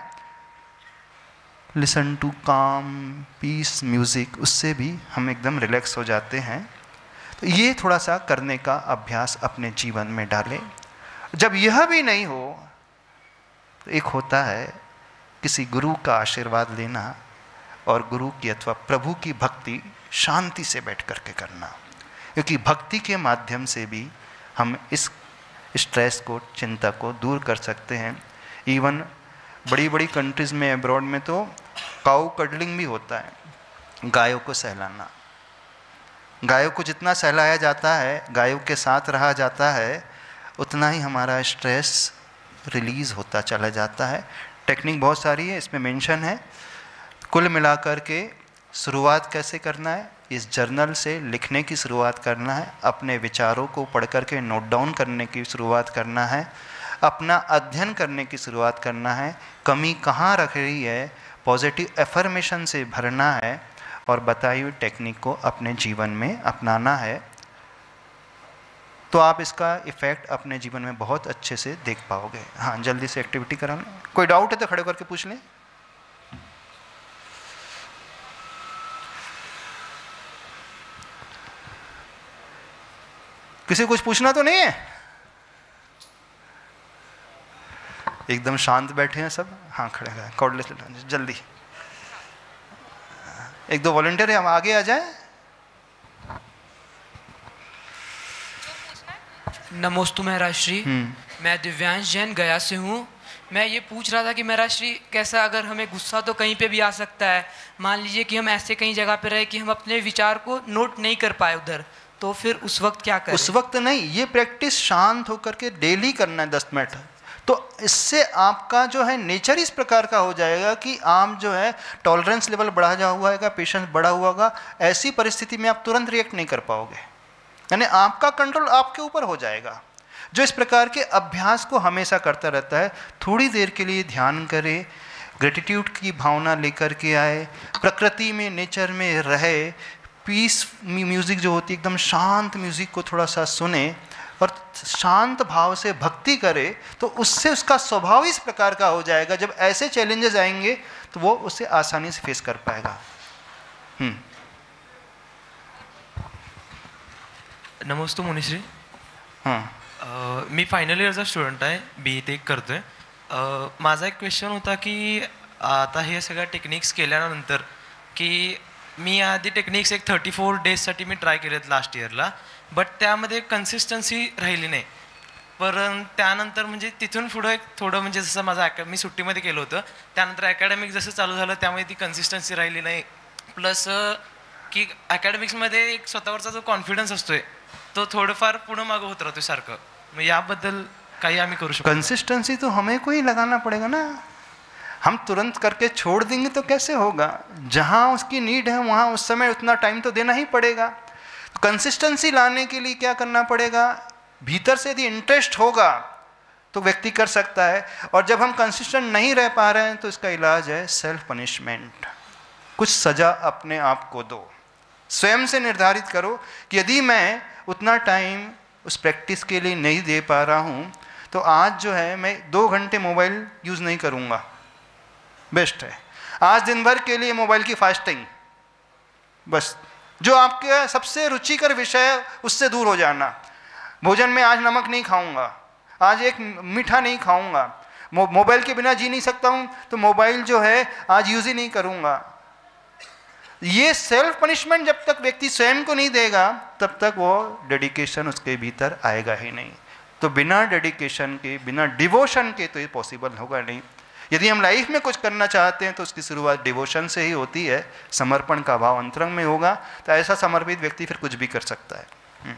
Listen to calm peace music, उससे भी हम एकदम रिलैक्स हो जाते हैं। तो ये थोड़ा सा करने का अभ्यास अपने जीवन में डालें। जब यह भी नहीं हो तो एक होता है किसी गुरु का आशीर्वाद लेना और गुरु की अथवा प्रभु की भक्ति शांति से बैठ करके करना, क्योंकि भक्ति के माध्यम से भी हम इस स्ट्रेस को, चिंता को दूर कर सकते हैं। इवन बड़ी बड़ी कंट्रीज़ में, अब्रॉड में तो काऊ कडलिंग भी होता है, गायों को सहलाना। गायों को जितना सहलाया जाता है, गायों के साथ रहा जाता है, उतना ही हमारा स्ट्रेस रिलीज़ होता चला जाता है। टेक्निक बहुत सारी है, इसमें मेंशन है। कुल मिलाकर के शुरुआत कैसे करना है, इस जर्नल से लिखने की शुरुआत करना है, अपने विचारों को पढ़ करके नोट डाउन करने की शुरुआत करना है, अपना अध्ययन करने की शुरुआत करना है, कमी कहाँ रख रही है पॉजिटिव एफर्मेशन से भरना है, और बताई हुई टेक्निक को अपने जीवन में अपनाना है। तो आप इसका इफ़ेक्ट अपने जीवन में बहुत अच्छे से देख पाओगे। हाँ, जल्दी से एक्टिविटी करा लें। कोई डाउट है तो खड़े करके पूछ लें। किसी कुछ पूछना तो नहीं है? एकदम शांत बैठे हैं सब। हाँ, खड़े हैं, कॉर्डलेस जल्दी। एक दो वॉलंटियर हम आगे आ जाए। नमोस्तु महाराज श्री। मैं दिव्यांश जैन गया से हूँ। मैं ये पूछ रहा था कि महाराज श्री, कैसा अगर हमें गुस्सा तो कहीं पे भी आ सकता है, मान लीजिए कि हम ऐसे कहीं जगह पे रहे कि हम अपने विचार को नोट नहीं कर पाए उधर, तो फिर उस वक्त क्या करें? उस वक्त नहीं, ये प्रैक्टिस शांत होकर के डेली करना है 10 मिनट। तो इससे आपका जो है नेचर इस प्रकार का हो जाएगा कि आप जो है टॉलरेंस लेवल बढ़ा जा हुआ है, पेशेंस बढ़ा हुआ होगा। ऐसी परिस्थिति में आप तुरंत रिएक्ट नहीं कर पाओगे, यानी आपका कंट्रोल आपके ऊपर हो जाएगा। जो इस प्रकार के अभ्यास को हमेशा करता रहता है, थोड़ी देर के लिए ध्यान करे, ग्रेटिट्यूड की भावना लेकर के आए, प्रकृति में, नेचर में रहे, पीस म्यूज़िक जो होती है एकदम शांत म्यूज़िक को थोड़ा सा सुने और शांत भाव से भक्ति करे, तो उससे उसका स्वभाव इस प्रकार का हो जाएगा, जब ऐसे चैलेंजेस आएंगे तो वो उसे आसानी से फेस कर पाएगा। नमस्ते मुनिश्री। हां, मी फायनल इयरचा स्टुडंट आहे, BTech करतोय। माझा एक क्वेश्चन होता की आता हे सगळ्या टेक्निक्स केल्यानंतर की मी आधी टेक्निक्स एक 34 डेजसाठी मी ट्राय केलेत लास्ट इयरला, बट त्यामध्ये कन्सिस्टन्सी राहिली नाही। पण त्यानंतर म्हणजे तिथून पुढं एक थोडं म्हणजे जसं माझं मी सुट्टीमध्ये केलं होतं, त्यानंतर अकॅडमिक जसं चालू झालं त्यामुळे ती कन्सिस्टन्सी राहिली नाही। प्लस की अकॅडमिक्समध्ये एक स्वतःवरचा जो कॉन्फिडन्स असतोय तो थोडंफार पुढं मागं होत राहतो सारखं। मग याबद्दल काही आम्ही करू शकतो? कंसिस्टेंसी तो हमें को ही लगाना पड़ेगा ना। हम तुरंत करके छोड़ देंगे तो कैसे होगा? जहाँ उसकी नीड है वहाँ उस समय उतना टाइम तो देना ही पड़ेगा। कंसिस्टेंसी लाने के लिए क्या करना पड़ेगा? भीतर से यदि इंटरेस्ट होगा तो व्यक्ति कर सकता है, और जब हम कंसिस्टेंट नहीं रह पा रहे हैं तो इसका इलाज है सेल्फ पनिशमेंट। कुछ सज़ा अपने आप को दो, स्वयं से निर्धारित करो कि यदि मैं उतना टाइम उस प्रैक्टिस के लिए नहीं दे पा रहा हूँ तो आज जो है मैं 2 घंटे मोबाइल यूज़ नहीं करूँगा, बेस्ट है। आज दिन भर के लिए मोबाइल की फास्टिंग, बस जो आपके सबसे रुचिकर विषय है उससे दूर हो जाना। भोजन में आज नमक नहीं खाऊंगा, आज एक मीठा नहीं खाऊंगा, मोबाइल के बिना जी नहीं सकता हूँ तो मोबाइल जो है आज यूज़ ही नहीं करूँगा। ये सेल्फ पनिशमेंट जब तक व्यक्ति स्वयं को नहीं देगा तब तक वो डेडिकेशन उसके भीतर आएगा ही नहीं। तो बिना डेडिकेशन के, बिना डिवोशन के तो ये पॉसिबल होगा नहीं। यदि हम लाइफ में कुछ करना चाहते हैं तो उसकी शुरुआत डिवोशन से ही होती है, समर्पण का भाव अंतरंग में होगा, तो ऐसा समर्पित व्यक्ति फिर कुछ भी कर सकता है।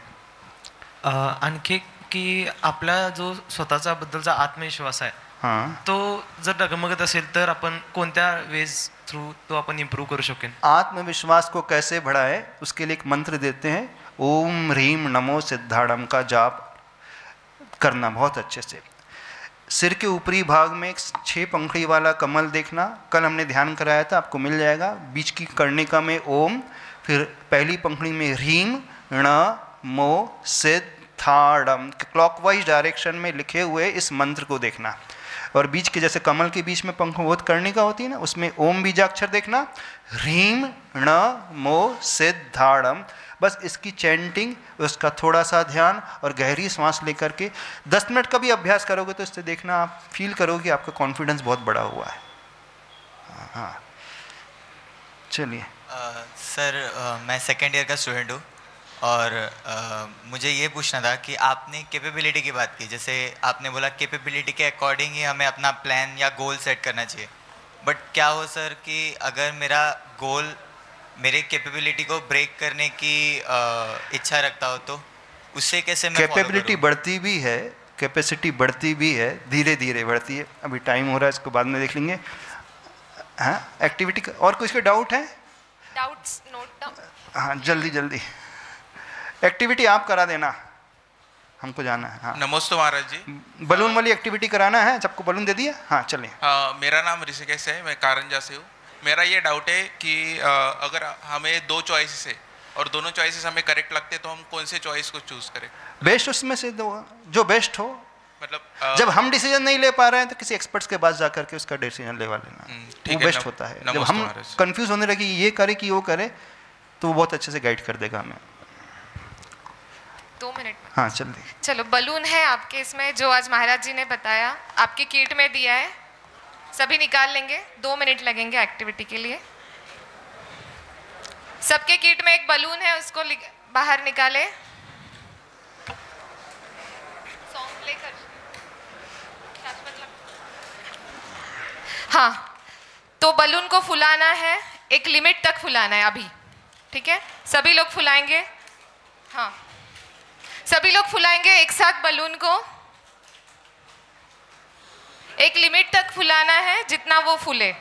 आणखी की आपला जो स्वतःचा बद्दलचा आत्मविश्वास आहे, तो जर डगमगत असेल तर आपण कोणत्या वेज थ्रू तो अपन इम्प्रूव करू शकेन? आत्मविश्वास को कैसे बढ़ाए उसके लिए एक मंत्र देते हैं, ओम ह्रीम नमो सिद्धाड़म का जाप करना बहुत अच्छे से। सिर के ऊपरी भाग में एक 6 पंखड़ी वाला कमल देखना, कल हमने ध्यान कराया था, आपको मिल जाएगा। बीच की कर्णिका में ओम, फिर पहली पंखड़ी में ह्रीम नमो सिद्धाड़म, क्लॉकवाइज डायरेक्शन में लिखे हुए इस मंत्र को देखना। और बीच के जैसे कमल के बीच में पंख बहुत कर्णिका होती है ना, उसमें ओम बीजाक्षर देखना, ह्रीम नमो सिद्धाड़म। बस इसकी चैंटिंग, उसका थोड़ा सा ध्यान और गहरी सांस लेकर के 10 मिनट का भी अभ्यास करोगे तो इससे देखना आप फील करोगे आपका कॉन्फिडेंस बहुत बड़ा हुआ है। हाँ चलिए। सर मैं सेकेंड ईयर का स्टूडेंट हूँ और मुझे ये पूछना था कि आपने कैपेबिलिटी की बात की, जैसे आपने बोला कैपेबिलिटी के अकॉर्डिंग ही हमें अपना प्लान या गोल सेट करना चाहिए। बट क्या हो सर कि अगर मेरा गोल मेरे कैपेबिलिटी को ब्रेक करने की इच्छा रखता हो तो उससे कैसे मैं कैपेबिलिटी बढ़ती भी है, कैपेसिटी बढ़ती भी है, धीरे धीरे बढ़ती है। अभी टाइम हो रहा है, इसको बाद में देख लेंगे। हाँ एक्टिविटी और कुछ के डाउट है? Doubts note down. हाँ जल्दी जल्दी एक्टिविटी आप करा देना, हमको जाना है। हाँ नमस्ते महाराज जी। बलून वाली एक्टिविटी कराना है, सबको बलून दे दिया? हाँ चलिए। मेरा नाम ऋषिकेश है, मैं कारंजा से हूँ। मेरा ये डाउट है कि अगर हमें 2 चॉइसेस है और दोनों चॉइसेस हमें करेक्ट लगते हैं तो हम कौन से चॉइस को चूज करें? बेस्ट उसमें से दो, जो बेस्ट हो। मतलब जब हम डिसीजन नहीं ले पा रहे हैं तो किसी एक्सपर्ट्स के पास जाकर के उसका डिसीजन लेवा लेना, वो बेस्ट होता है। जब हम कंफ्यूज होने लगे ये करे कि वो करे तो वो बहुत अच्छे से गाइड कर देगा हमें। 2 मिनट। हाँ जल्दी। चलो बलून है आपके इसमें जो आज महाराज जी ने बताया, आपकी किट में दिया है, सभी निकाल लेंगे। 2 मिनट लगेंगे एक्टिविटी के लिए। सबके किट में एक बलून है, उसको बाहर निकाले। सॉन्ग प्ले कर। हाँ तो बलून को फुलाना है, एक लिमिट तक फुलाना है अभी, ठीक है? सभी लोग फुलाएंगे। हाँ सभी लोग फुलाएंगे एक साथ बलून को। एक लिमिट तक फुलाना है, जितना वो फूले।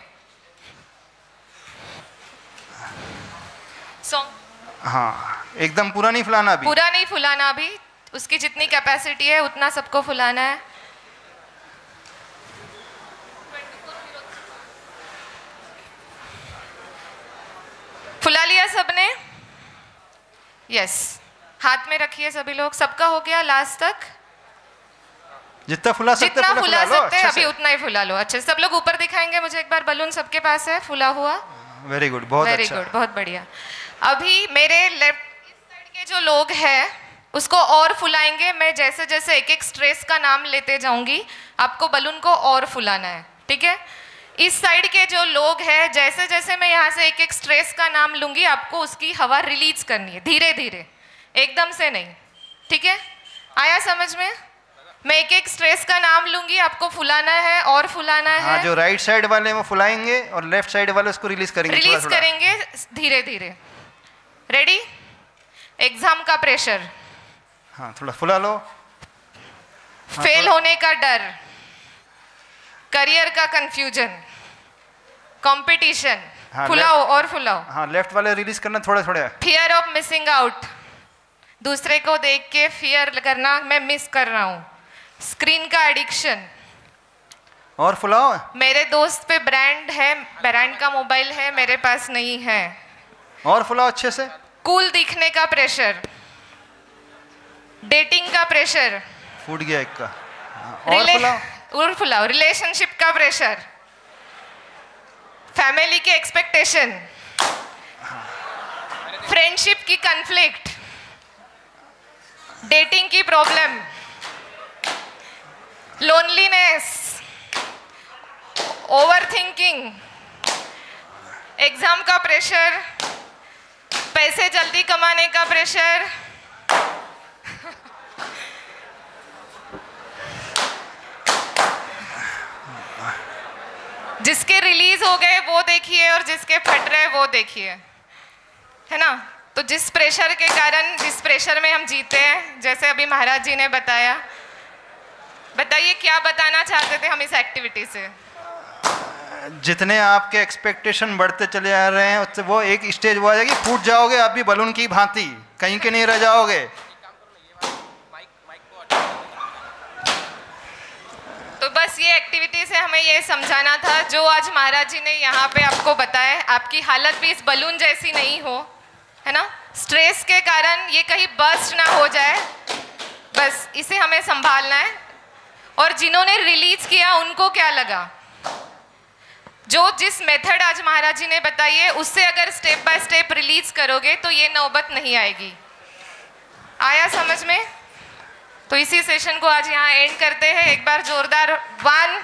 हाँ एकदम पूरा नहीं फुलाना अभी, पूरा नहीं फुलाना अभी, उसकी जितनी कैपेसिटी है उतना सबको फुलाना है। फुला लिया सबने? यस, हाथ में रखिए सभी लोग। सबका हो गया लास्ट तक? जितना फुला सकते जितना फुला सकते हैं अच्छे अभी उतना ही फुला लो। अच्छे सब लोग ऊपर दिखाएंगे मुझे एक बार। बलून सबके पास है फुला हुआ? वेरी गुड, बहुत अच्छा। वेरी गुड, बहुत बढ़िया। अभी मेरे लेफ्ट इस साइड के जो लोग हैं उसको और फुलाएंगे। मैं जैसे जैसे एक एक स्ट्रेस का नाम लेते जाऊंगी, आपको बलून को और फुलाना है, ठीक है? इस साइड के जो लोग हैं, जैसे जैसे मैं यहाँ से एक एक स्ट्रेस का नाम लूंगी, आपको उसकी हवा रिलीज करनी है धीरे धीरे, एकदम से नहीं, ठीक है? आया समझ में? मैं एक एक स्ट्रेस का नाम लूंगी, आपको फुलाना है और फुलाना है। हाँ, जो राइट साइड वाले वो फुलाएंगे और लेफ्ट साइड वाले उसको रिलीज करेंगे, रिलीज करेंगे धीरे धीरे। रेडी? एग्जाम का प्रेशर, हाँ थोड़ा फुला लो। हाँ, फेल होने का डर, करियर का कंफ्यूजन, कंपटीशन, हाँ, फुलाओ और फुलाओ। हाँ लेफ्ट वाले रिलीज करना थोड़ा थोड़ा। फियर ऑफ मिसिंग आउट, दूसरे को देख के फियर करना, मैं मिस कर रहा हूँ। स्क्रीन का एडिक्शन, और फुलाओ। मेरे दोस्त पे ब्रांड है, ब्रांड का मोबाइल है, मेरे पास नहीं है, और फुलाओ अच्छे से। कूल दिखने का प्रेशर, डेटिंग का प्रेशर, फूट गया एक का। और फुलाओ और फुलाओ। रिलेशनशिप का प्रेशर, फैमिली के एक्सपेक्टेशन, फ्रेंडशिप की कन्फ्लिक्ट, डेटिंग की प्रॉब्लम, लोनलीनेस, ओवरथिंकिंग, एग्जाम का प्रेशर, पैसे जल्दी कमाने का प्रेशर, जिसके रिलीज हो गए वो देखिए और जिसके फट रहे वो देखिए, है ना? तो जिस प्रेशर के कारण, जिस प्रेशर में हम जीते हैं, जैसे अभी महाराज जी ने बताया, बताइए क्या बताना चाहते थे हम इस एक्टिविटी से? जितने आपके एक्सपेक्टेशन बढ़ते चले आ रहे हैं उससे वो एक स्टेज वो आ जाएगी, फूट जाओगे आप भी बलून की भांति, कहीं के नहीं रह जाओगे। तो बस ये एक्टिविटी से हमें ये समझाना था जो आज महाराज जी ने यहाँ पे आपको बताया। आपकी हालत भी इस बलून जैसी नहीं हो, है ना, स्ट्रेस के कारण ये कहीं बर्स्ट ना हो जाए, बस इसे हमें संभालना है। और जिन्होंने रिलीज किया उनको क्या लगा, जो जिस मेथड आज महाराज जी ने बताई है उससे अगर स्टेप बाय स्टेप रिलीज करोगे तो ये नौबत नहीं आएगी। आया समझ में? तो इसी सेशन को आज यहाँ एंड करते हैं। एक बार जोरदार 1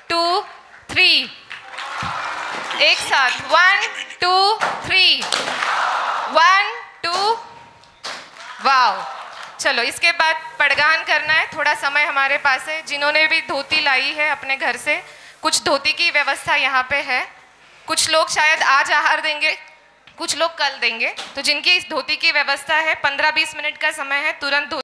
2 3 एक साथ 1 2 3 1 2। वाओ, चलो इसके बाद पड़गान करना है। थोड़ा समय हमारे पास है। जिन्होंने भी धोती लाई है अपने घर से, कुछ धोती की व्यवस्था यहाँ पे है। कुछ लोग शायद आज आहार देंगे, कुछ लोग कल देंगे। तो जिनकी इस धोती की व्यवस्था है 15-20 मिनट का समय है, तुरंत